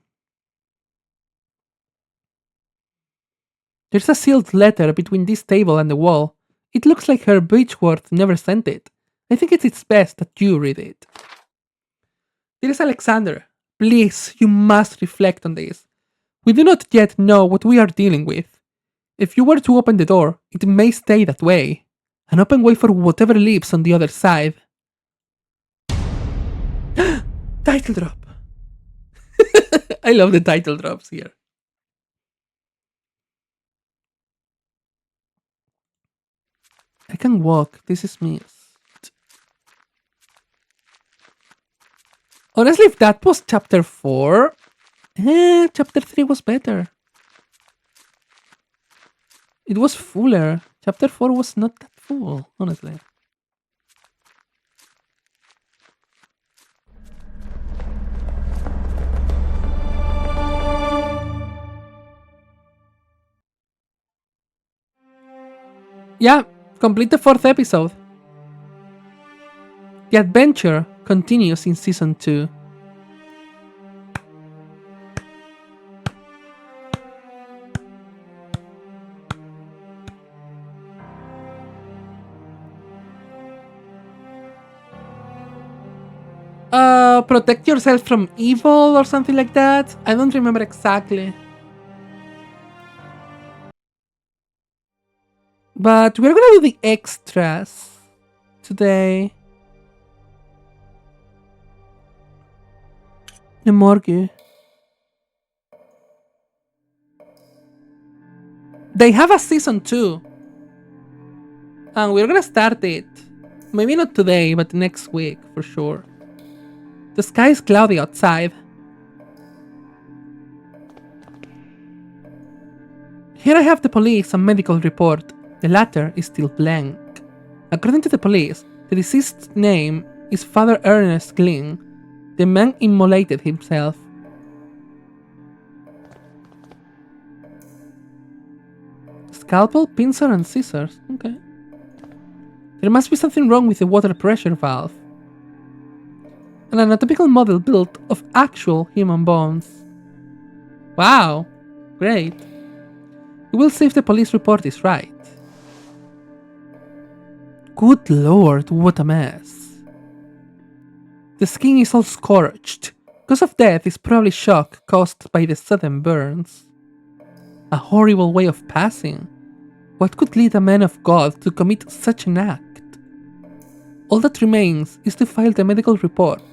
There's a sealed letter between this table and the wall. It looks like Herr Beechworth never sent it. I think it's best that you read it. Dearest Alexander, please, you must reflect on this. We do not yet know what we are dealing with. If you were to open the door, it may stay that way. An open way for whatever lives on the other side. Title drop. I love the title drops here. I can walk. This is missed. Honestly, if that was chapter 4, chapter 3 was better. It was fuller. Chapter 4 was not that full, honestly. Yeah, complete the 4th episode. The adventure continues in season 2. Protect yourself from evil or something like that. I don't remember exactly. But we're gonna do the extras today. The morgue. They have a season 2. And we're gonna start it. Maybe not today, but next week for sure. The sky is cloudy outside. Here I have the police and medical report. The latter is still blank. According to the police, the deceased's name is Father Ernest Glynn. The man immolated himself. Scalpel, pincer, and scissors. Okay. There must be something wrong with the water pressure valve. An anatomical model built of actual human bones. Wow. Great. We will see if the police report is right. Good lord, what a mess. The skin is all scorched. Cause of death is probably shock caused by the sudden burns. A horrible way of passing. What could lead a man of God to commit such an act? All that remains is to file the medical report,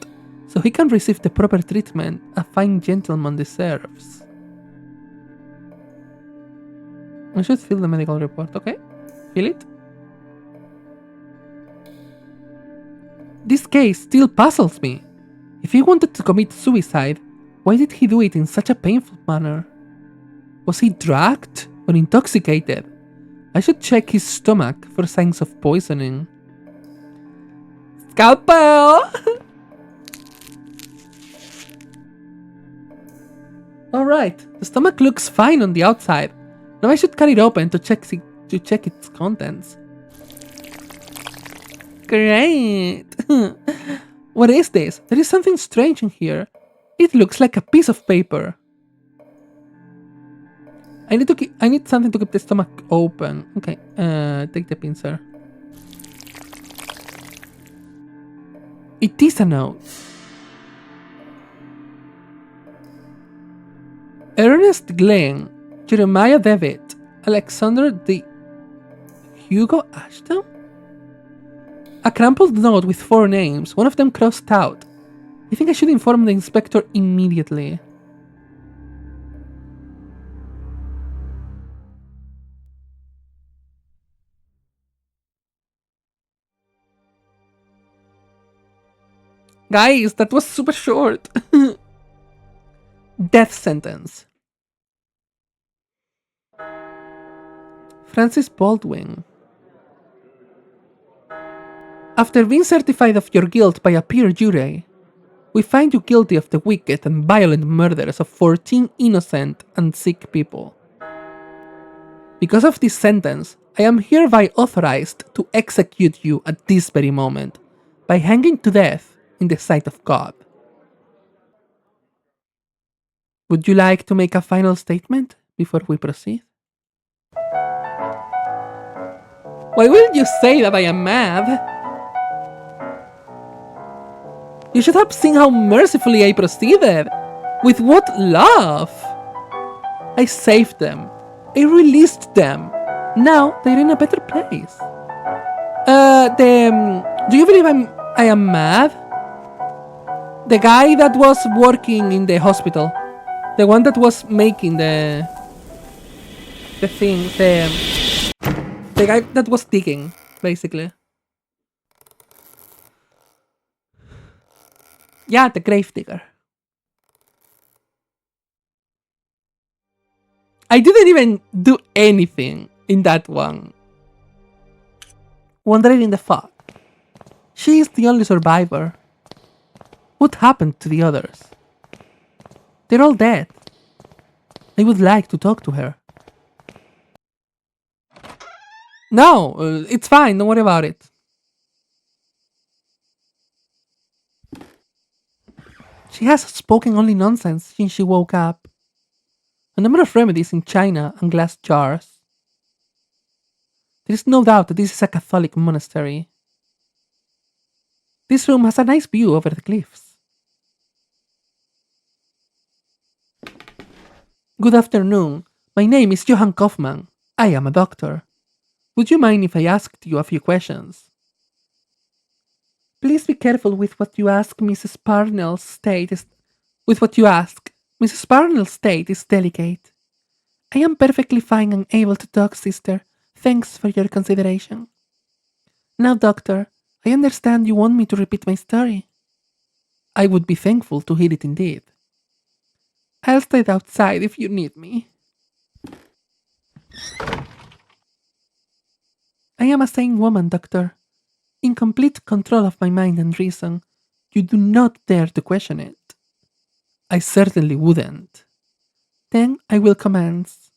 so he can receive the proper treatment a fine gentleman deserves. I should fill the medical report, okay? Fill it. This case still puzzles me. If he wanted to commit suicide, Why did he do it in such a painful manner? Was he drugged or intoxicated? I should check his stomach for signs of poisoning. Scalpel! Alright, the stomach looks fine on the outside. Now I should cut it open to check its contents. Great! What is this? There is something strange in here. It looks like a piece of paper. I need something to keep the stomach open. Okay, take the pincer. It is a note. Ernest Glenn, Jeremiah Devitt, Alexander D. Hugo Ashton? A crumpled note with 4 names, one of them crossed out. I think I should inform the inspector immediately. Guys, that was super short. Death sentence. Francis Baldwin. After being certified of your guilt by a peer jury, we find you guilty of the wicked and violent murders of 14 innocent and sick people. Because of this sentence, I am hereby authorized to execute you at this very moment by hanging to death in the sight of God. Would you like to make a final statement before we proceed? Why will you say that I am mad? You should have seen how mercifully I proceeded. With what love! I saved them. I released them. Now they're in a better place. Do you believe I am mad? The guy that was working in the hospital, the one that was making the thing, the guy that was digging, basically. Yeah, the grave digger. I didn't even do anything in that one. Wandering in the fog. She is the only survivor. What happened to the others? They're all dead. I would like to talk to her. No, it's fine, don't worry about it. She has spoken only nonsense since she woke up. A number of remedies in china and glass jars. There is no doubt that this is a Catholic monastery. This room has a nice view over the cliffs. Good afternoon. My name is Johann Kaufmann. I am a doctor. Would you mind if I asked you a few questions? Please be careful with what you ask, Mrs. Parnell's state is... With what you ask. Mrs. Parnell's state is delicate. I am perfectly fine and able to talk, sister. Thanks for your consideration. Now, doctor, I understand you want me to repeat my story. I would be thankful to hear it indeed. I'll stay outside if you need me. I am a sane woman, doctor. In complete control of my mind and reason. You do not dare to question it. I certainly wouldn't. Then I will commence.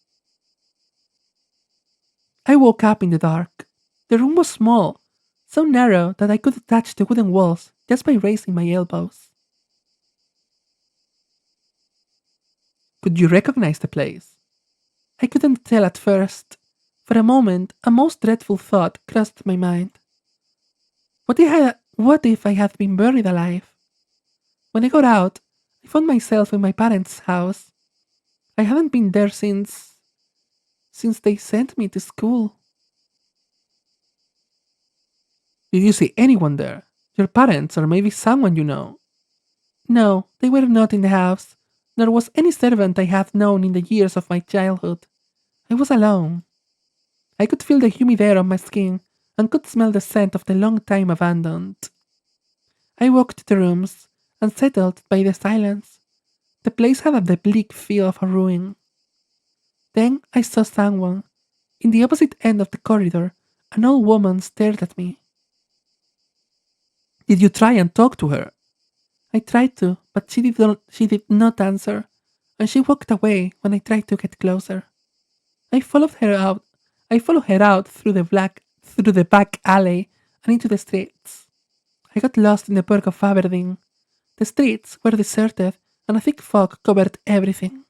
I woke up in the dark. The room was small, so narrow that I could touch the wooden walls just by raising my elbows. Could you recognize the place? I couldn't tell at first. For a moment, a most dreadful thought crossed my mind. What if I had been buried alive? When I got out, I found myself in my parents' house. I hadn't been there since they sent me to school. Did you see anyone there? Your parents or maybe someone you know? No, they were not in the house, nor was any servant I had known in the years of my childhood. I was alone. I could feel the humid air on my skin and could smell the scent of the long time abandoned. I walked the rooms and settled by the silence. The place had the bleak feel of a ruin. Then I saw someone. In the opposite end of the corridor, an old woman stared at me. Did you try and talk to her? I tried to, but she did not answer, and she walked away when I tried to get closer. I followed her out. I followed her out through the back alley and into the streets. I got lost in the park of Aberdeen. The streets were deserted and a thick fog covered everything.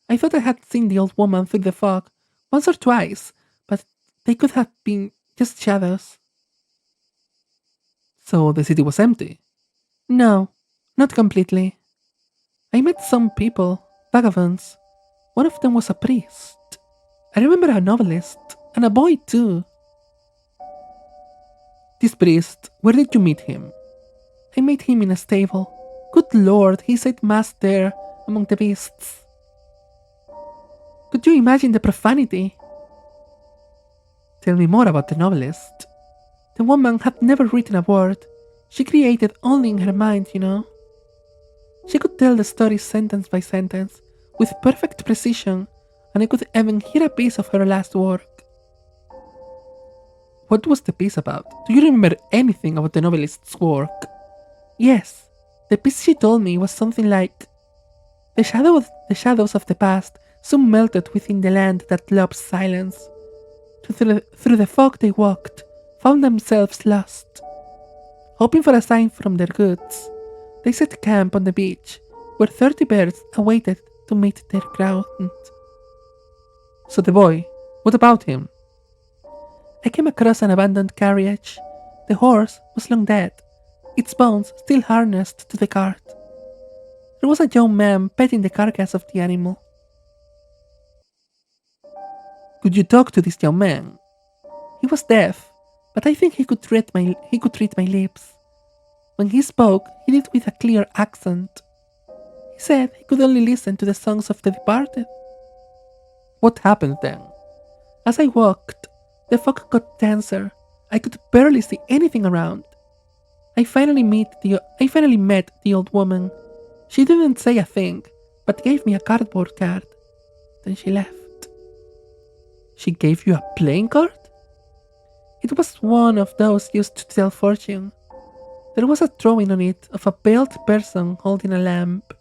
I thought I had seen the old woman through the fog once or twice, but they could have been just shadows. So the city was empty? No, not completely. I met some people, vagabonds. One of them was a priest. I remember a novelist, and a boy too. This priest, where did you meet him? I met him in a stable. Good lord, he said mass there, among the beasts. Could you imagine the profanity? Tell me more about the novelist. The woman had never written a word. She created only in her mind, you know. She could tell the story sentence by sentence, with perfect precision, and I could even hear a piece of her last work. What was the piece about? Do you remember anything about the novelist's work? Yes, the piece she told me was something like the shadows of the past soon melted within the land that loves silence. Through the fog they walked, found themselves lost. Hoping for a sign from their goods, they set camp on the beach, where 30 birds awaited to meet their ground. So the boy, what about him? I came across an abandoned carriage. The horse was long dead, its bones still harnessed to the cart. There was a young man petting the carcass of the animal. Could you talk to this young man? He was deaf, but I think he could read my lips. When he spoke, he did with a clear accent. He said he could only listen to the songs of the departed. What happened then? As I walked, the fog got denser. I could barely see anything around. I finally met the old woman. She didn't say a thing, but gave me a cardboard card. Then she left. She gave you a playing card? It was one of those used to tell fortune. There was a drawing on it of a veiled person holding a lamp.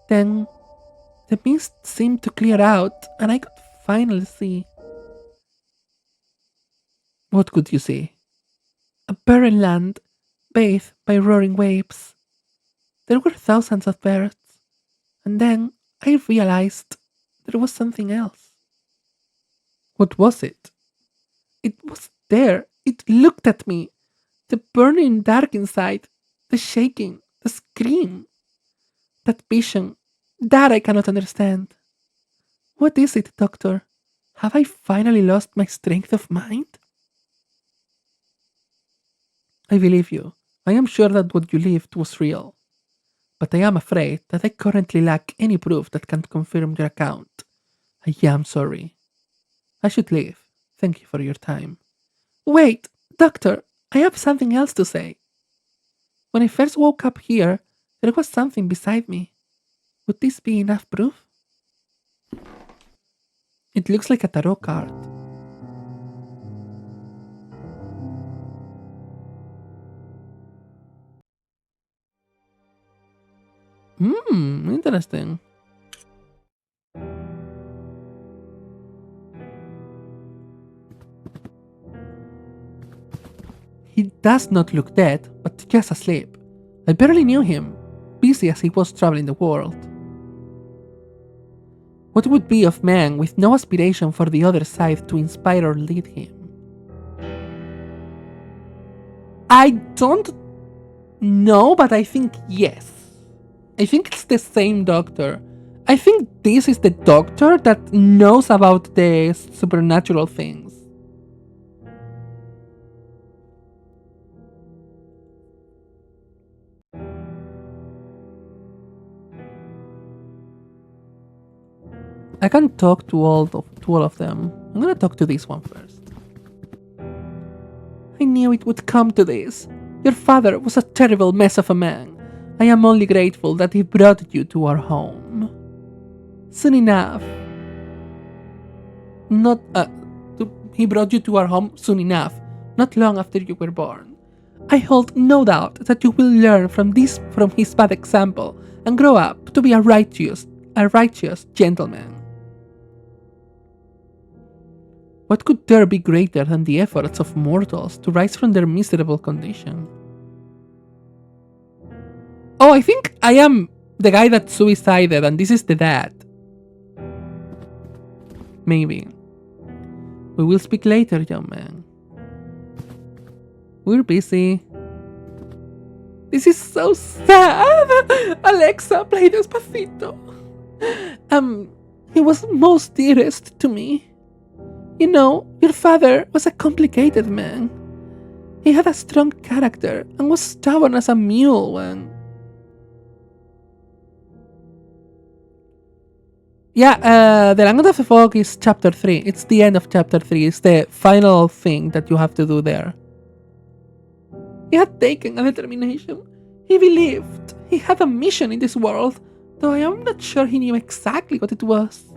Then the mist seemed to clear out and I could finally see. What could you see? A barren land, bathed by roaring waves. There were thousands of birds, and then I realized there was something else. What was it? It was there. It looked at me. The burning dark inside, the shaking, the scream. That vision, that I cannot understand. What is it, doctor? Have I finally lost my strength of mind? I believe you. I am sure that what you lived was real. But I am afraid that I currently lack any proof that can confirm your account. I am sorry. I should leave. Thank you for your time. Wait, doctor, I have something else to say. When I first woke up here, there was something beside me. Would this be enough proof? It looks like a tarot card. Interesting. He does not look dead, but just asleep. I barely knew him, busy as he was traveling the world. What would be of man with no aspiration for the other side to inspire or lead him? I don't know, but I think yes. I think it's the same doctor. I think this is the doctor that knows about the supernatural things. I can't talk to all of them. I'm gonna talk to this one first. I knew it would come to this. Your father was a terrible mess of a man. I am only grateful that he brought you to our home. Soon enough. Not, he brought you to our home soon enough, not long after you were born. I hold no doubt that you will learn from his bad example and grow up to be a righteous gentleman. What could there be greater than the efforts of mortals to rise from their miserable condition? Oh, I think I am the guy that suicided and this is the dad. Maybe. We will speak later, young man. We're busy. This is so sad. Alexa, play Despacito. He was most dearest to me. You know, your father was a complicated man. He had a strong character and was stubborn as a mule when... Yeah, The Land of the Fog is chapter 3. It's the end of chapter 3. It's the final thing that you have to do there. He had taken a determination. He believed he had a mission in this world, though I am not sure he knew exactly what it was.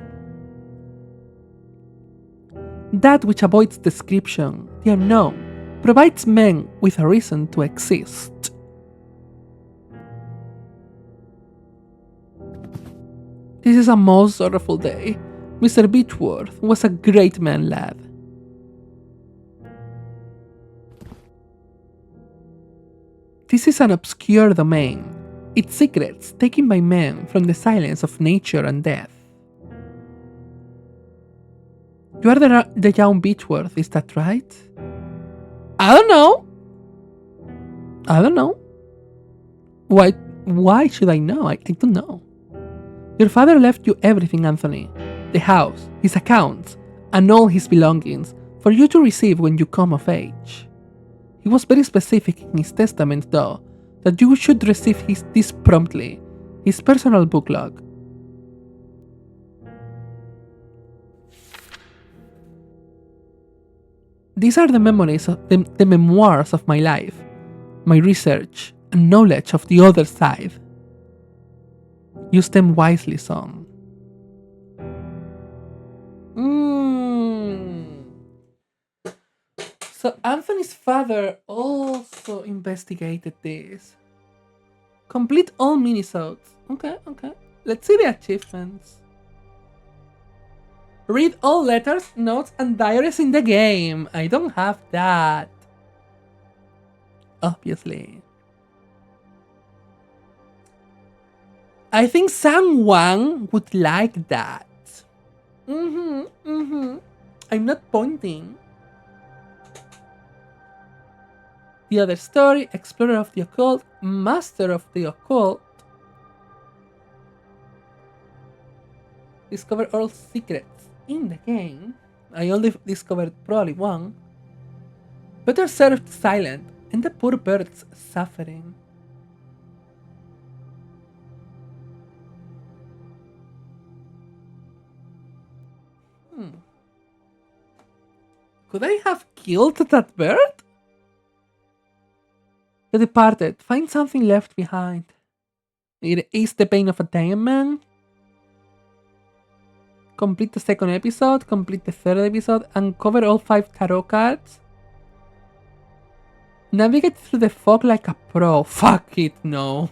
That which avoids description, the unknown, provides men with a reason to exist. This is a most sorrowful day. Mr. Beechworth was a great man, lad. This is an obscure domain, its secrets taken by men from the silence of nature and death. You are the young Beechworth, is that right? I don't know. Why should I know? I don't know. Your father left you everything, Anthony. The house, his accounts, and all his belongings for you to receive when you come of age. He was very specific in his testament, though, that you should receive this promptly, his personal book log. These are the memoirs of my life, my research, and knowledge of the other side. Use them wisely, son. So Anthony's father also investigated this. Complete all minisodes. Okay. Let's see the achievements. Read all letters, notes, and diaries in the game. I don't have that. Obviously. I think someone would like that. I'm not pointing. The other story, Explorer of the Occult, Master of the Occult. Discover all secrets in the game. I only discovered probably one. Better served silent, and the poor birds suffering. Could I have killed that bird? The departed. Find something left behind. It is the pain of a dying man. Complete the second episode. Complete the third episode. Uncover all 5 tarot cards. Navigate through the fog like a pro. Fuck it, no.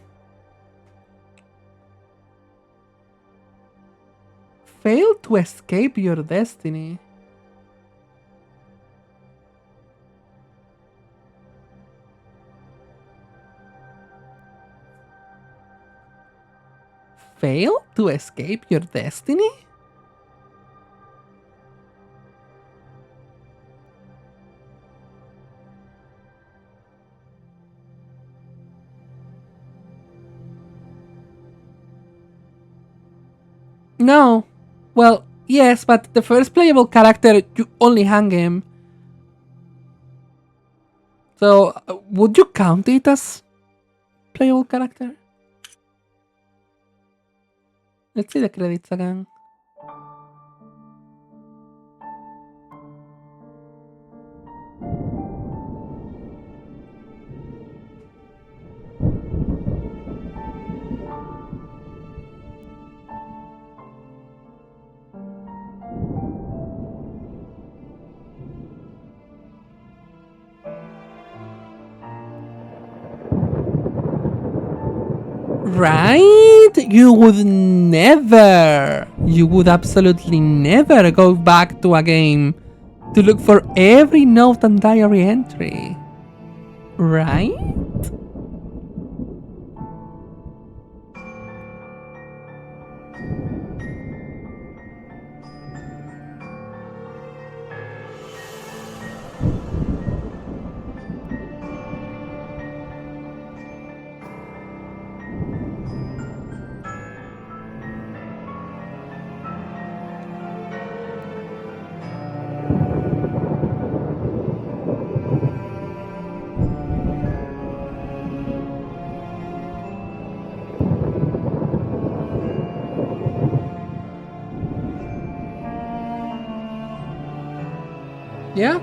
Fail to escape your destiny. Fail to escape your destiny? No. Well, yes, but the first playable character, you only hang him. So, would you count it as playable character? Let's see the credits again. Right? You would absolutely never go back to a game to look for every note and diary entry. Right? Yeah?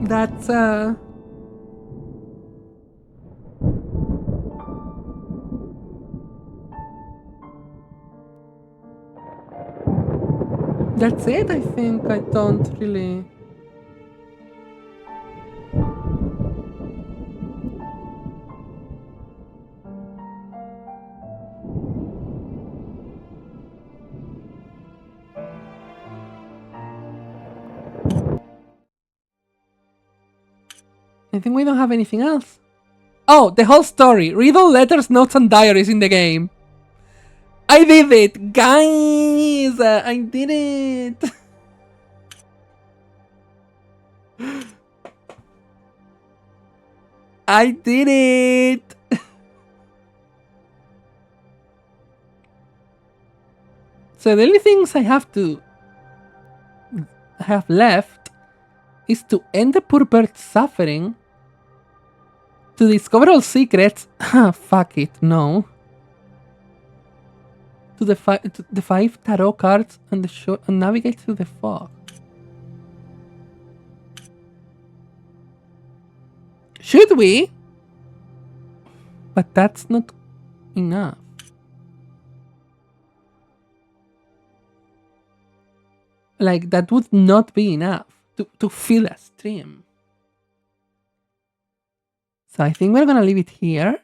That's That's it, I think. I don't really. I think we don't have anything else. Oh, the whole story. Read all letters, notes, and diaries in the game. I did it! Guys! I did it! I did it! So the only things I have left is to end the poor bird's suffering, to discover all secrets. Fuck it, no. To the 5 tarot cards and the show and navigate through the fog. Should we? But that's not enough. Like, that would not be enough to fill a stream. So I think we're gonna leave it here.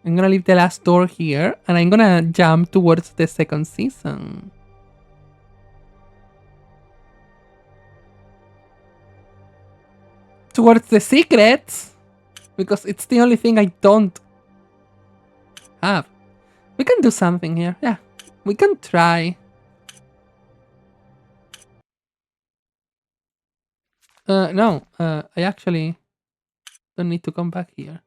I'm gonna leave the last door here, and I'm gonna jump towards the second season. Towards the secrets, because it's the only thing I don't have. We can do something here. Yeah, we can try. No, I actually don't need to come back here.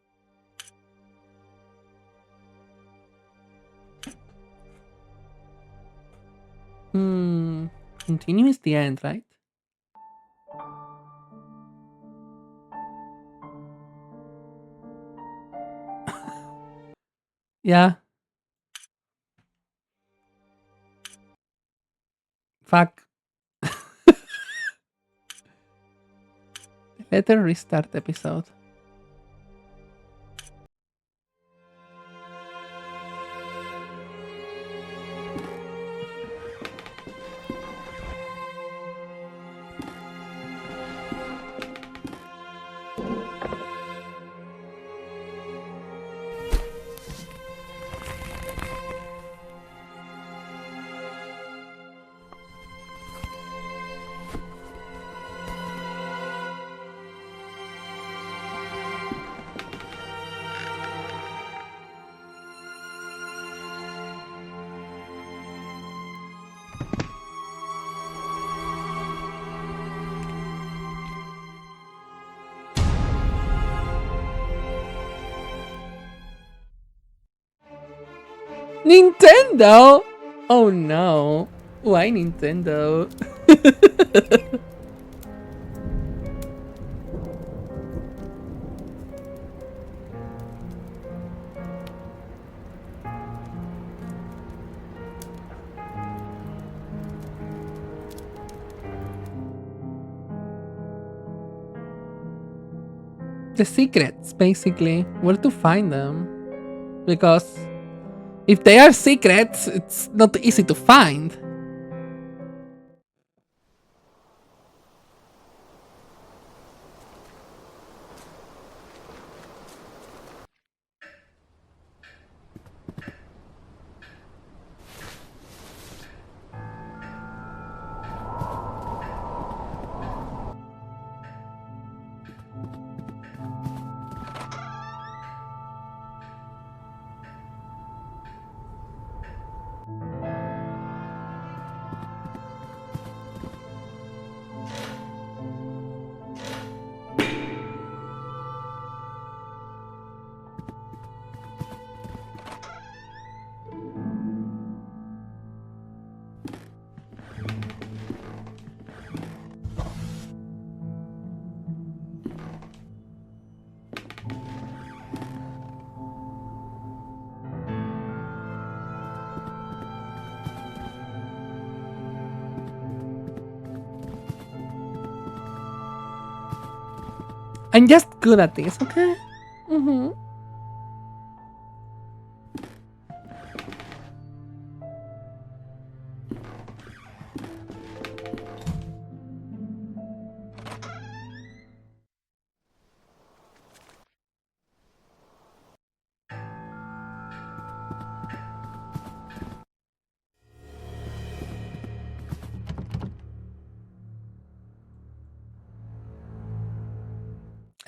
Continue is the end, right? Yeah. Fuck. Later restart episode. Nintendo! Oh no. Why Nintendo? the secrets, basically, where to find them. Because if they are secrets, it's not easy to find. I'm just good at this, okay? Mm-hmm.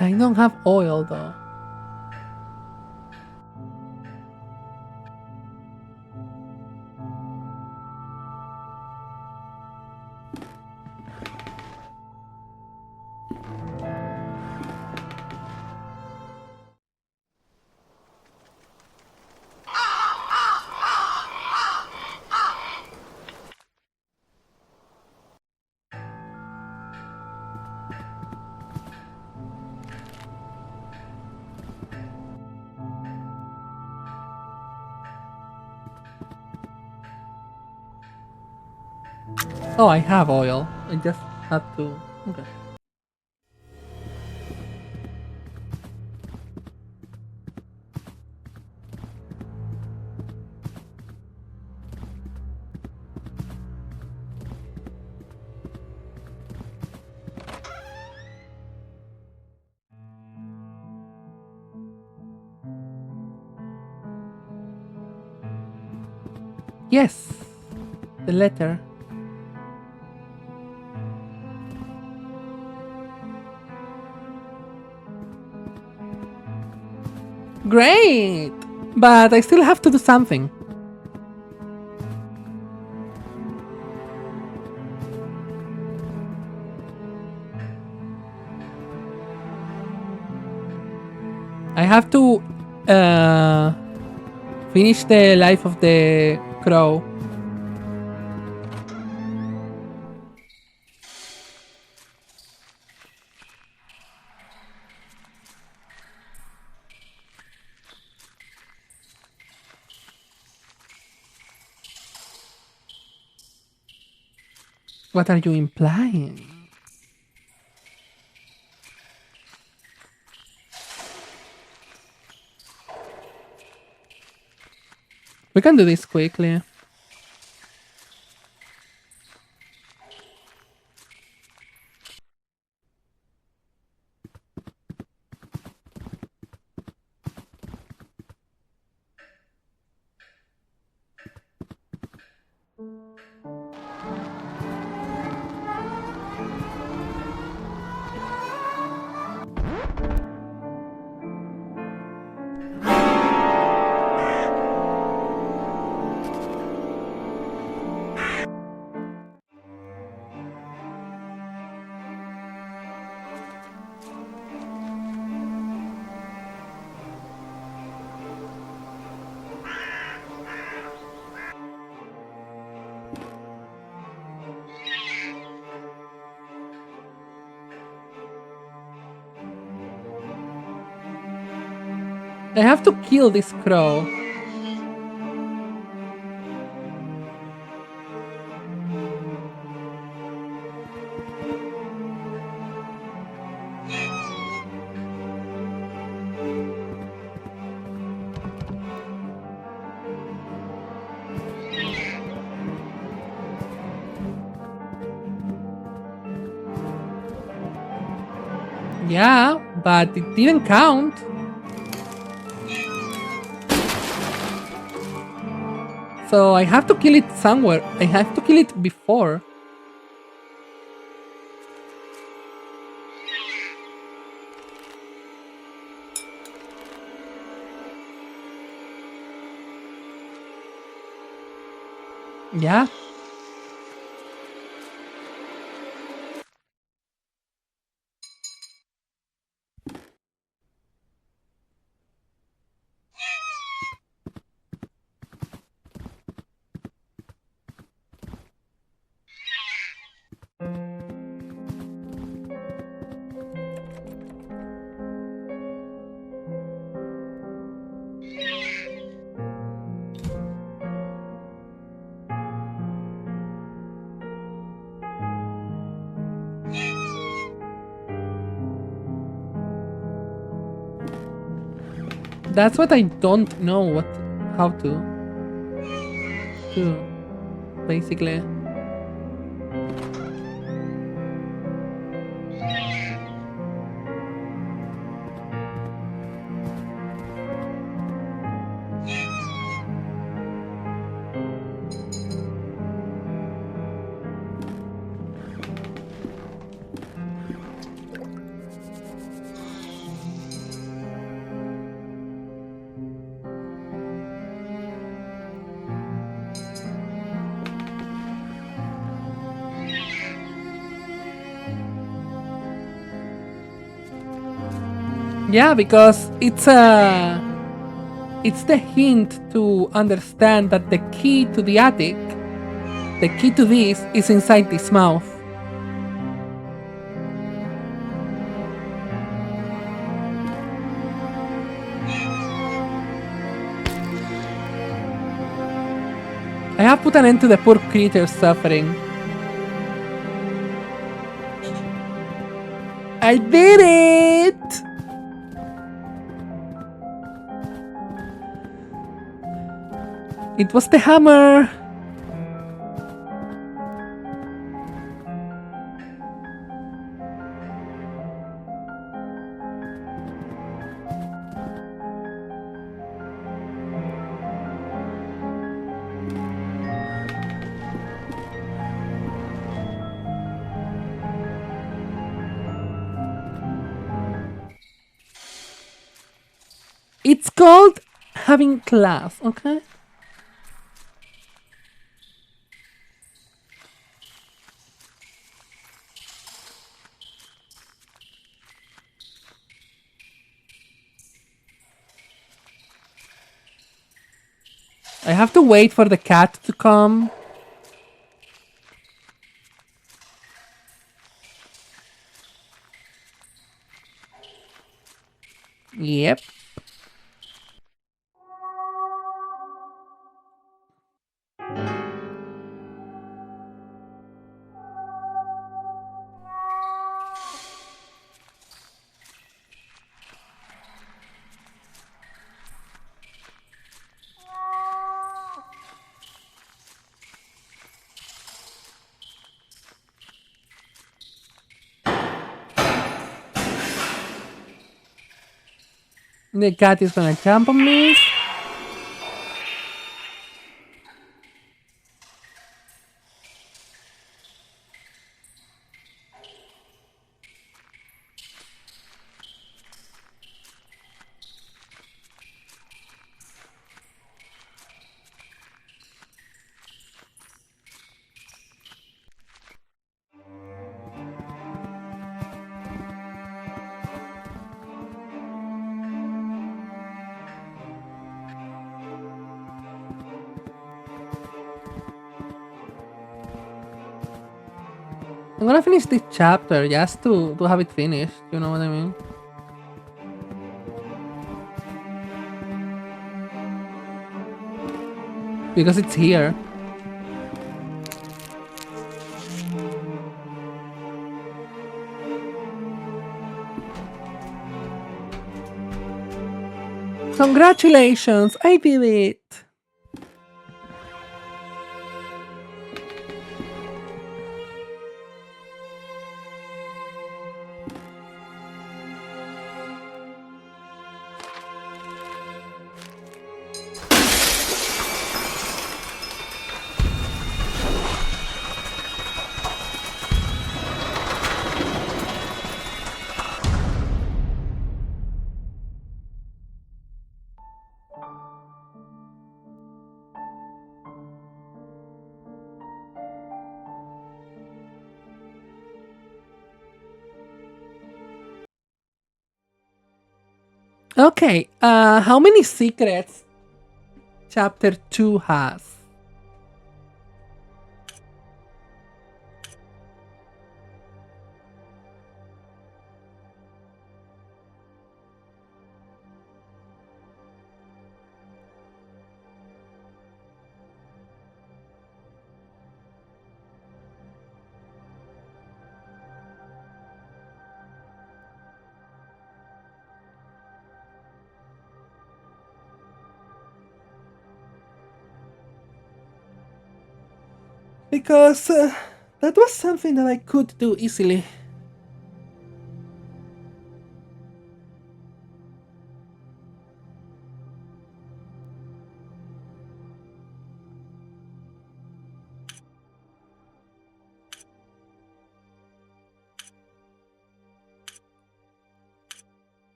I don't have oil though. Oh, I have oil. I just had to. Okay. Yes, the letter. Great! But I still have to do something. I have to finish the life of the crow. What are you implying? We can do this quickly. I have to kill this crow. Yeah, but it didn't count. So I have to kill it somewhere. I have to kill it before. Yeah. That's what I don't know how to do, basically. Yeah, because it's the hint to understand that the key to the attic, the key to this is inside this mouth. I have put an end to the poor creature's suffering. I did it! It was the hammer! It's called having class, okay? I have to wait for the cat to come. Yep. The cat is gonna jump on me. I'm gonna finish this chapter just to have it finished, you know what I mean? Because it's here. Congratulations, I did it! Okay, how many secrets chapter 2 has? Because that was something that I could do easily.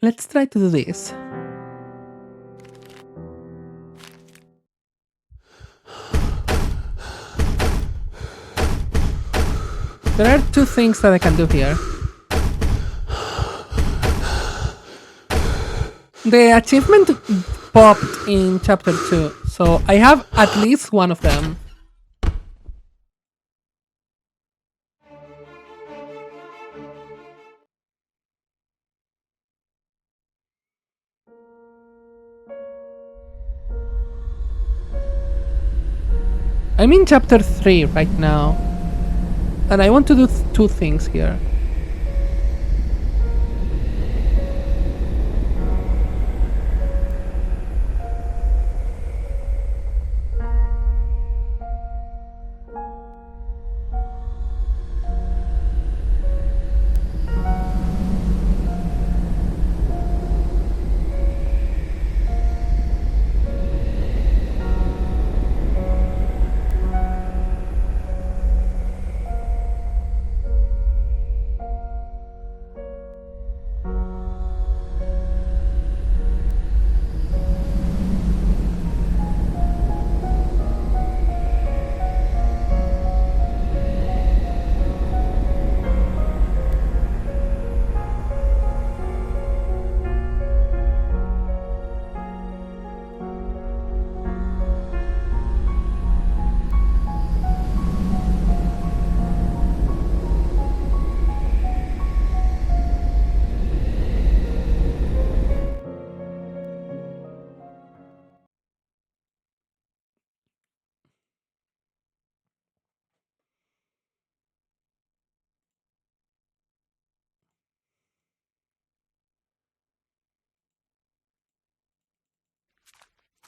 Let's try to do this. There are two things that I can do here. The achievement popped in chapter 2, so I have at least one of them. I'm in chapter 3 right now, and I want to do two things here.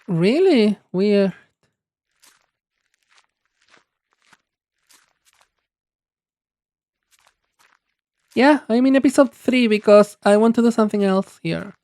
Really weird. Yeah, I'm in episode 3 because I want to do something else here.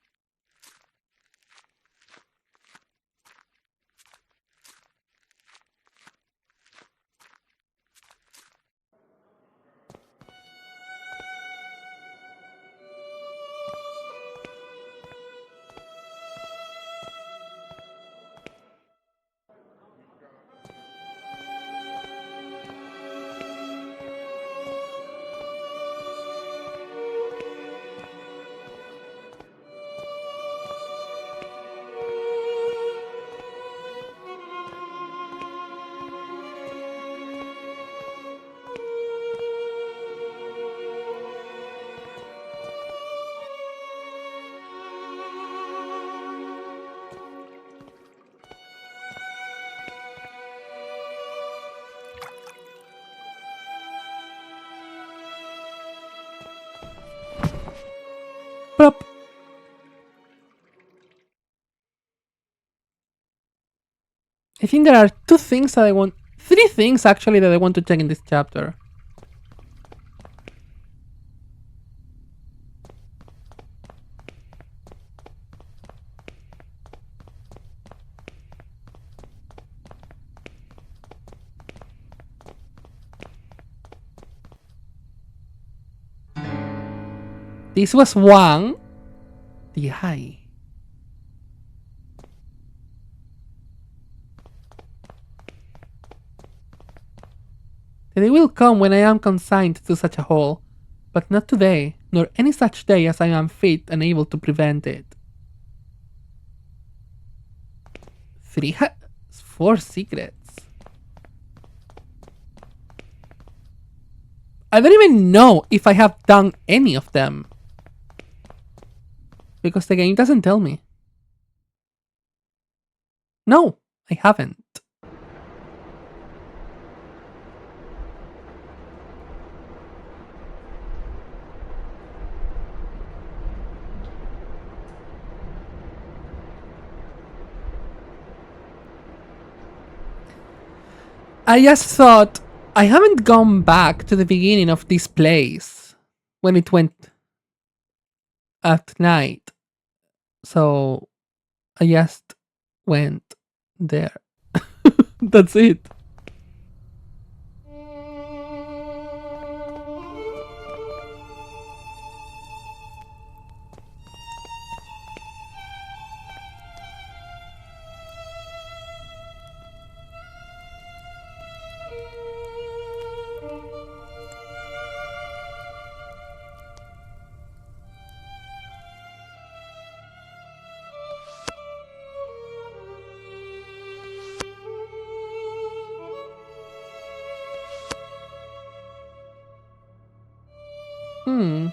Plop. I think there are two things that I want, three things actually that I want to check in this chapter. This was one. The eye. The day will come when I am consigned to such a hole, but not today, nor any such day as I am fit and able to prevent it. 4 secrets. I don't even know if I have done any of them. Because the game doesn't tell me. No, I haven't. I just thought, I haven't gone back to the beginning of this place when it went at night. So I just went there. That's it. Hmm.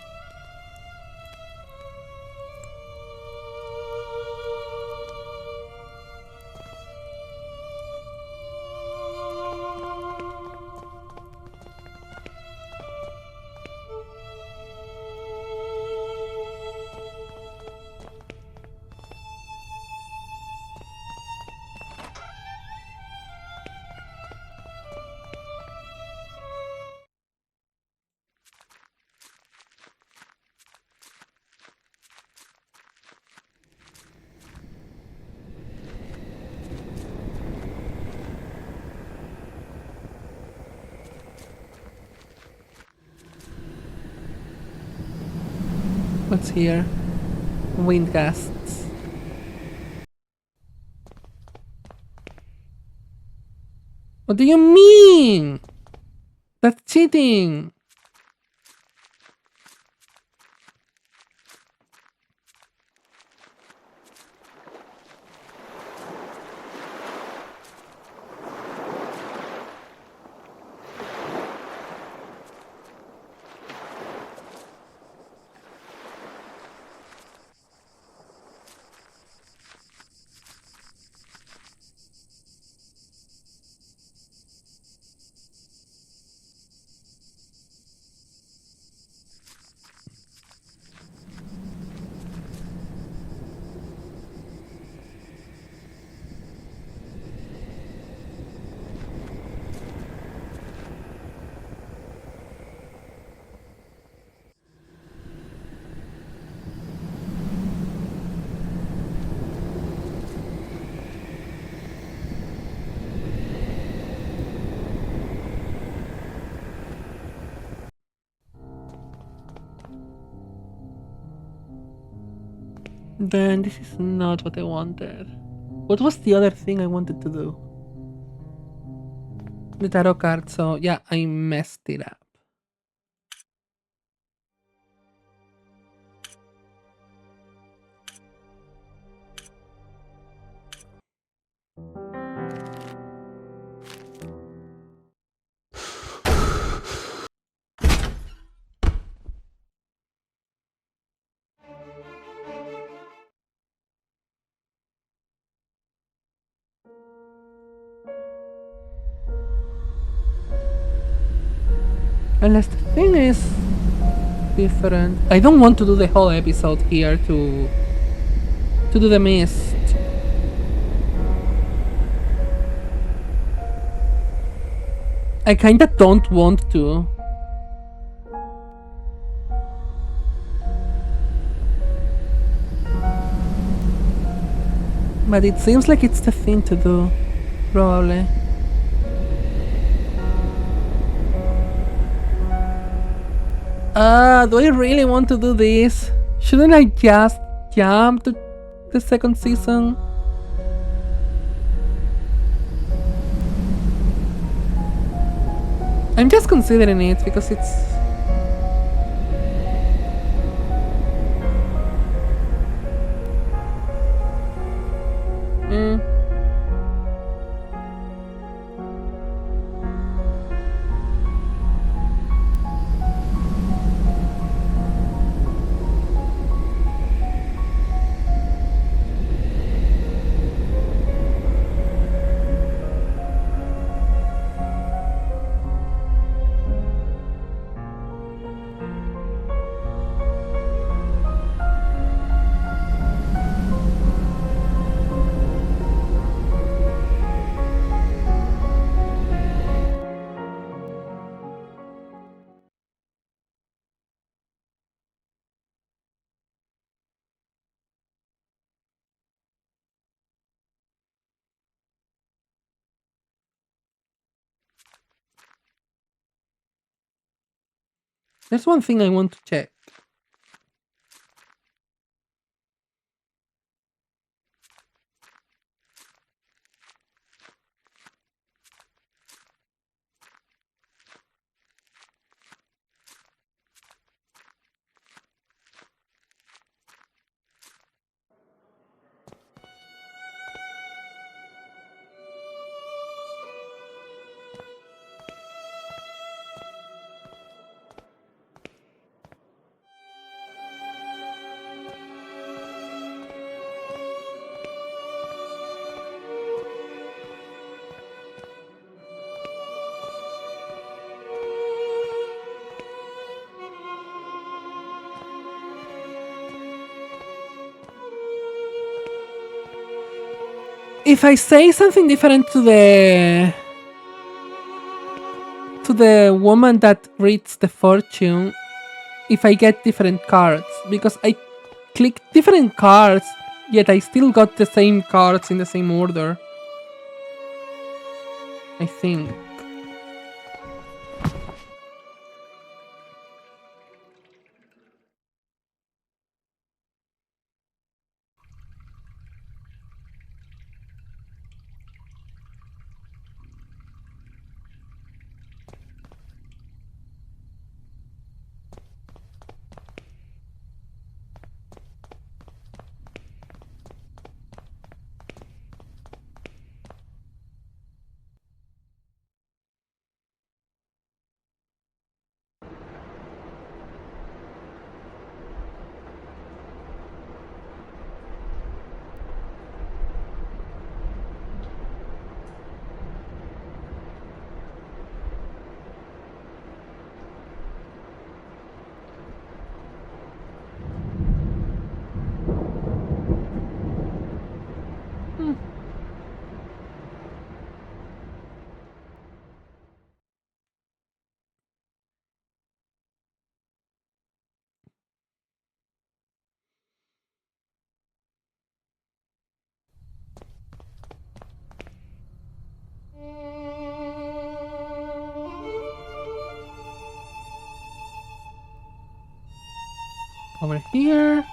What's here? Wind gusts. What do you mean? That's cheating. Then this is not what I wanted. What was the other thing I wanted to do? The tarot card, so yeah, I messed it up. Unless the thing is different. I don't want to do the whole episode here to do the mist. I kinda don't want to. But it seems like it's the thing to do, probably. Do I really want to do this? Shouldn't I just jump to the second season? I'm just considering it because it's. Mm. There's one thing I want to check. If I say something different to the woman that reads the fortune, if I get different cards, because I clicked different cards, yet I still got the same cards in the same order. I think. Over here.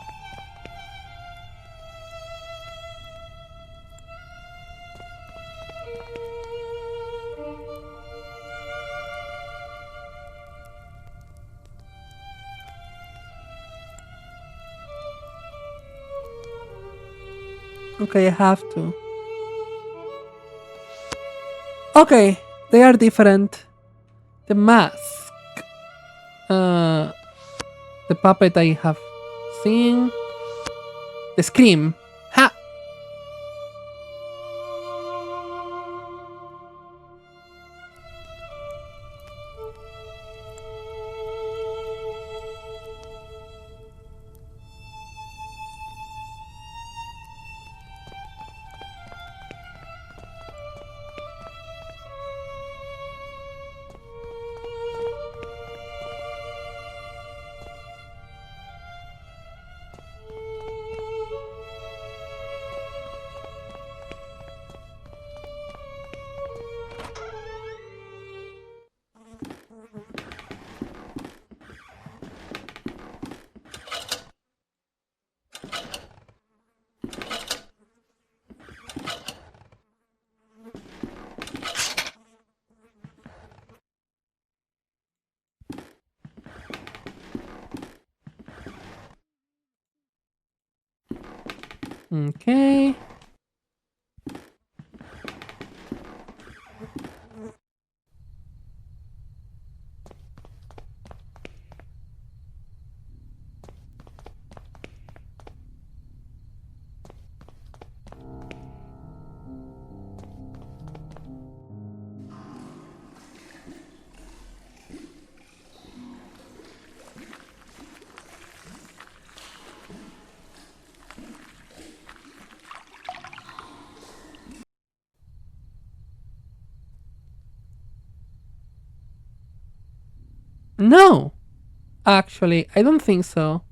Okay, I have to. Okay, they are different. The mask. Uh, the puppet I have seen. The scream. Ha! Okay. No, actually, I don't think so.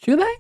Should I?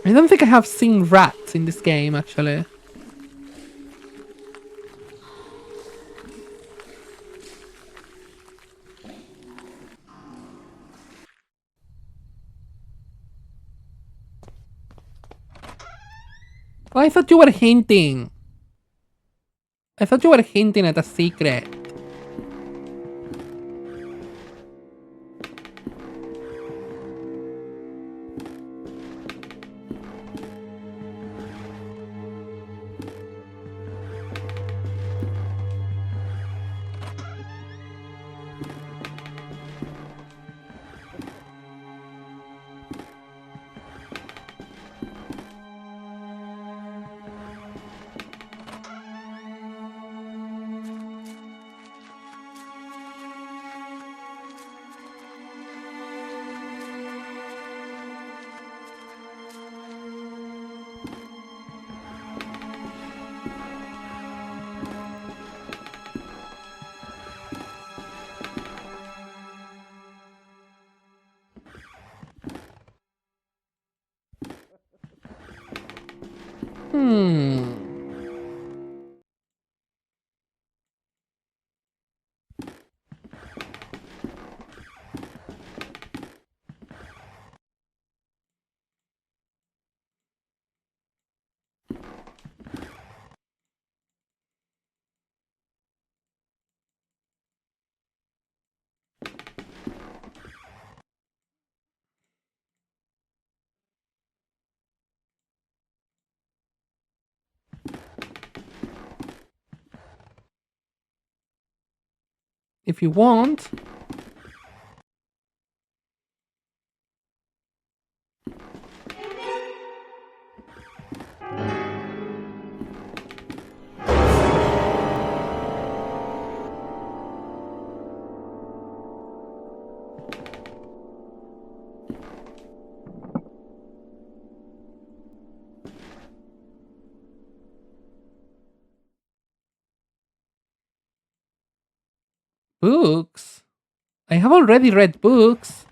I don't think I have seen rats in this game, actually. Oh, I thought you were hinting. I thought you were hinting at a secret. Hmm. If you want. Books? I have already read books.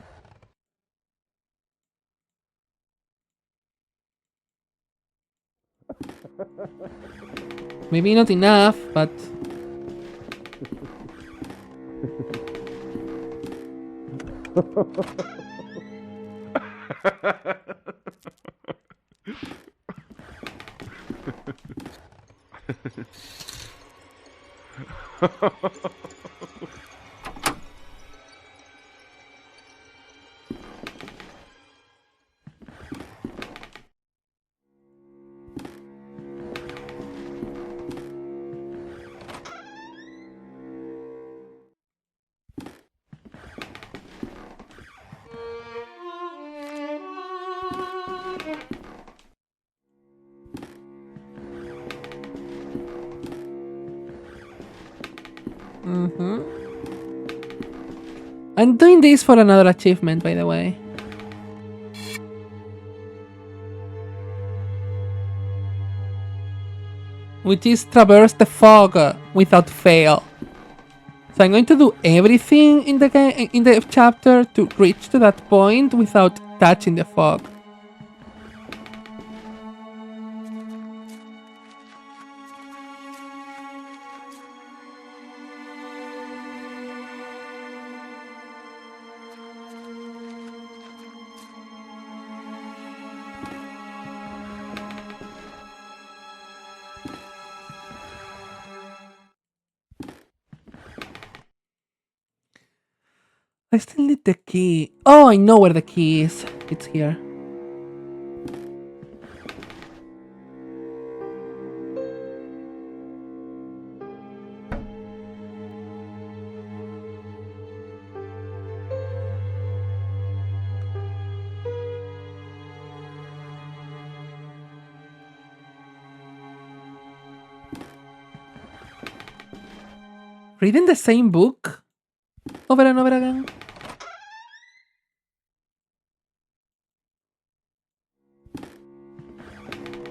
Maybe not enough, but... I'm doing this for another achievement, by the way. Which is traverse the fog without fail. So I'm going to do everything in the chapter to reach to that point without touching the fog. I still need the key. Oh, I know where the key is. It's here. Reading the same book over and over again.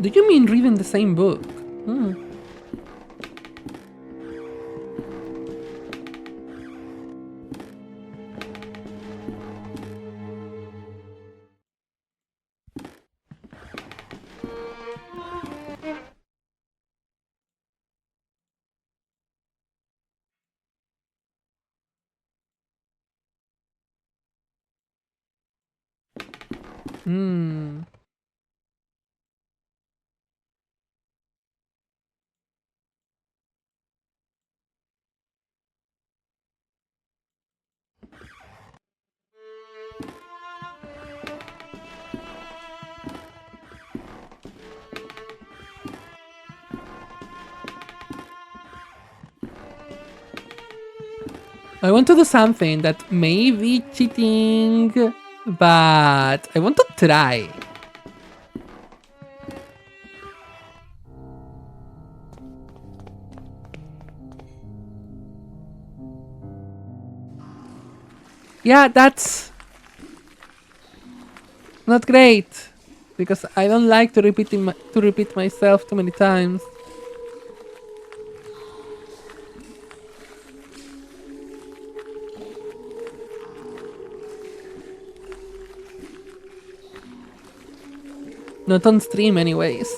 Do you mean reading the same book? Hmm. Hmm. I want to do something that may be cheating, but I want to try. Yeah, that's not great because I don't like to repeat myself too many times. Not on stream, anyways.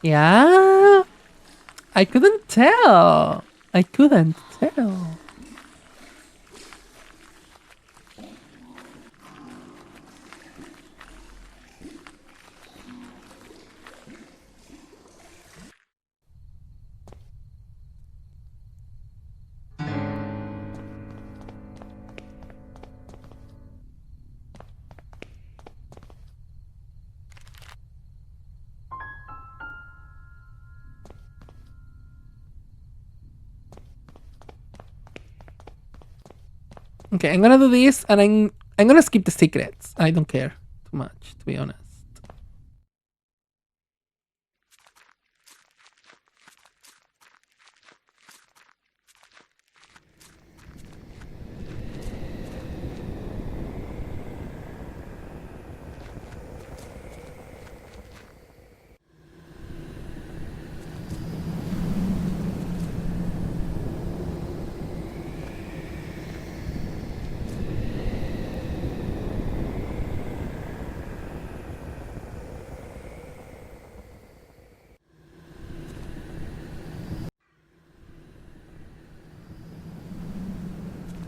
Yeah, I couldn't tell. I couldn't tell. Okay, I'm gonna do this, and I'm gonna skip the secrets. I don't care too much, to be honest.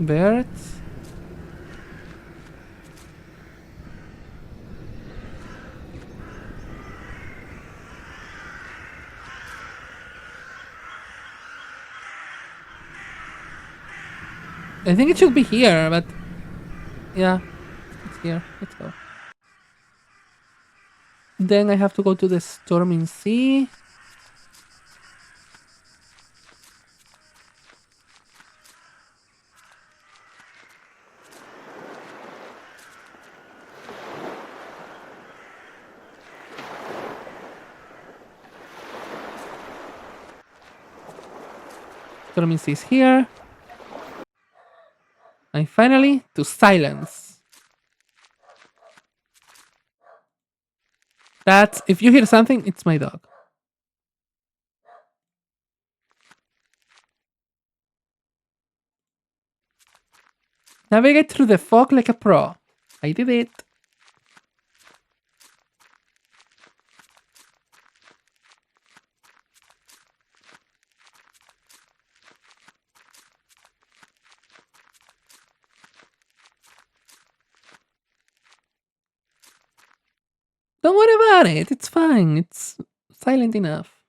Birds. I think it should be here, but yeah, it's here. Let's go. Then I have to go to the storming sea. Storming sea is here. And finally, to silence. That's, if you hear something, it's my dog. Navigate through the fog like a pro. I did it. Don't worry about it. It's fine. It's silent enough.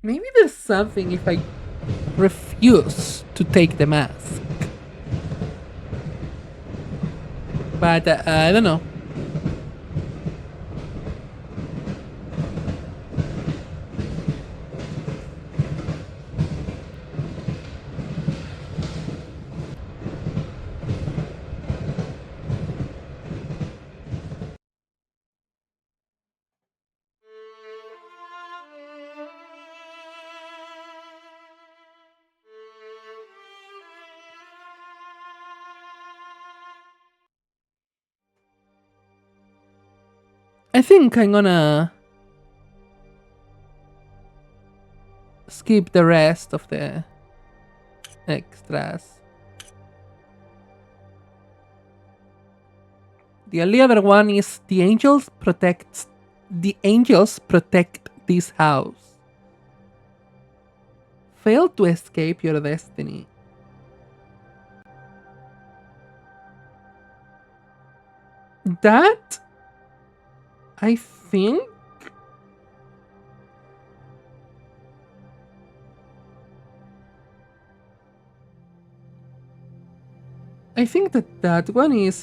Maybe there's something if I refuse to take the mask. But I don't know. I think I'm gonna skip the rest of the extras. The only other one is the angels protect this house. Fail to escape your destiny. That I think that one is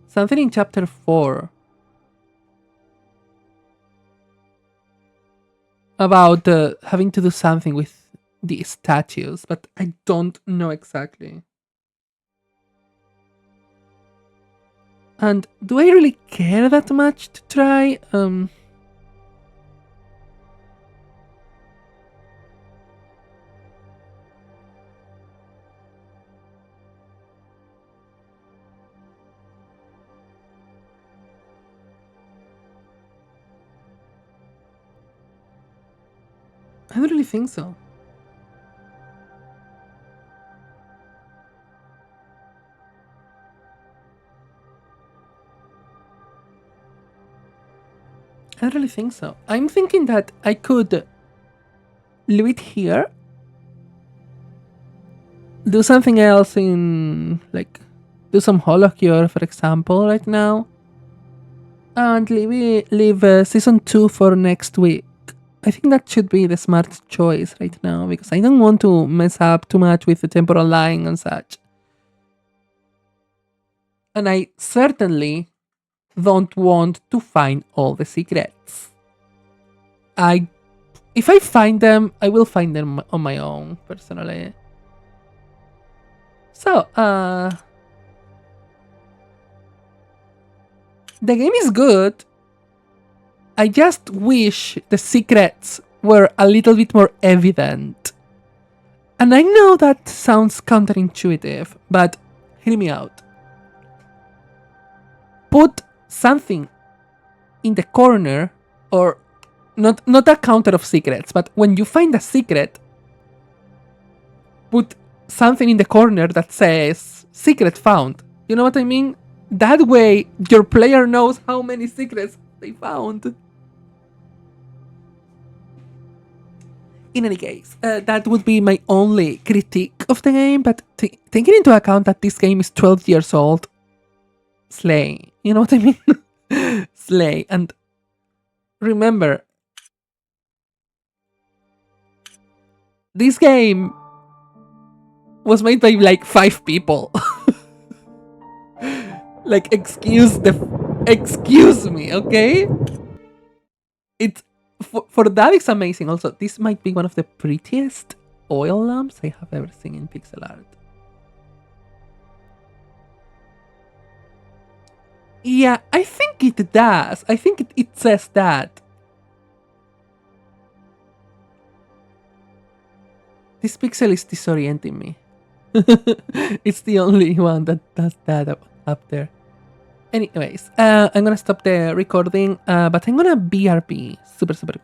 something in chapter 4 about having to do something with the statues, but I don't know exactly. And do I really care that much to try? I don't really think so. I don't really think so. I'm thinking that I could leave it here, do something else in, like, do some holocure, for example, right now, and leave season 2 for next week. I think that should be the smart choice right now, because I don't want to mess up too much with the temporal line and such. And I certainly don't want to find all the secrets. If I find them, I will find them on my own, personally. So, the game is good. I just wish the secrets were a little bit more evident. And I know that sounds counterintuitive, but hear me out. Put something in the corner, or not a counter of secrets, but when you find a secret, put something in the corner that says secret found. You know what I mean? That way your player knows how many secrets they found. In any case, that would be my only critique of the game, but taking into account that this game is 12 years old, slay. You know what I mean? Slay. And remember, this game was made by like 5 people. Like, excuse me, okay? It's for that it's amazing. Also, this might be one of the prettiest oil lamps I have ever seen in pixel art. Yeah, I think it does. I think it says that. This pixel is disorienting me. It's the only one that does that up there. Anyways, I'm gonna stop the recording, but I'm gonna BRB super quick.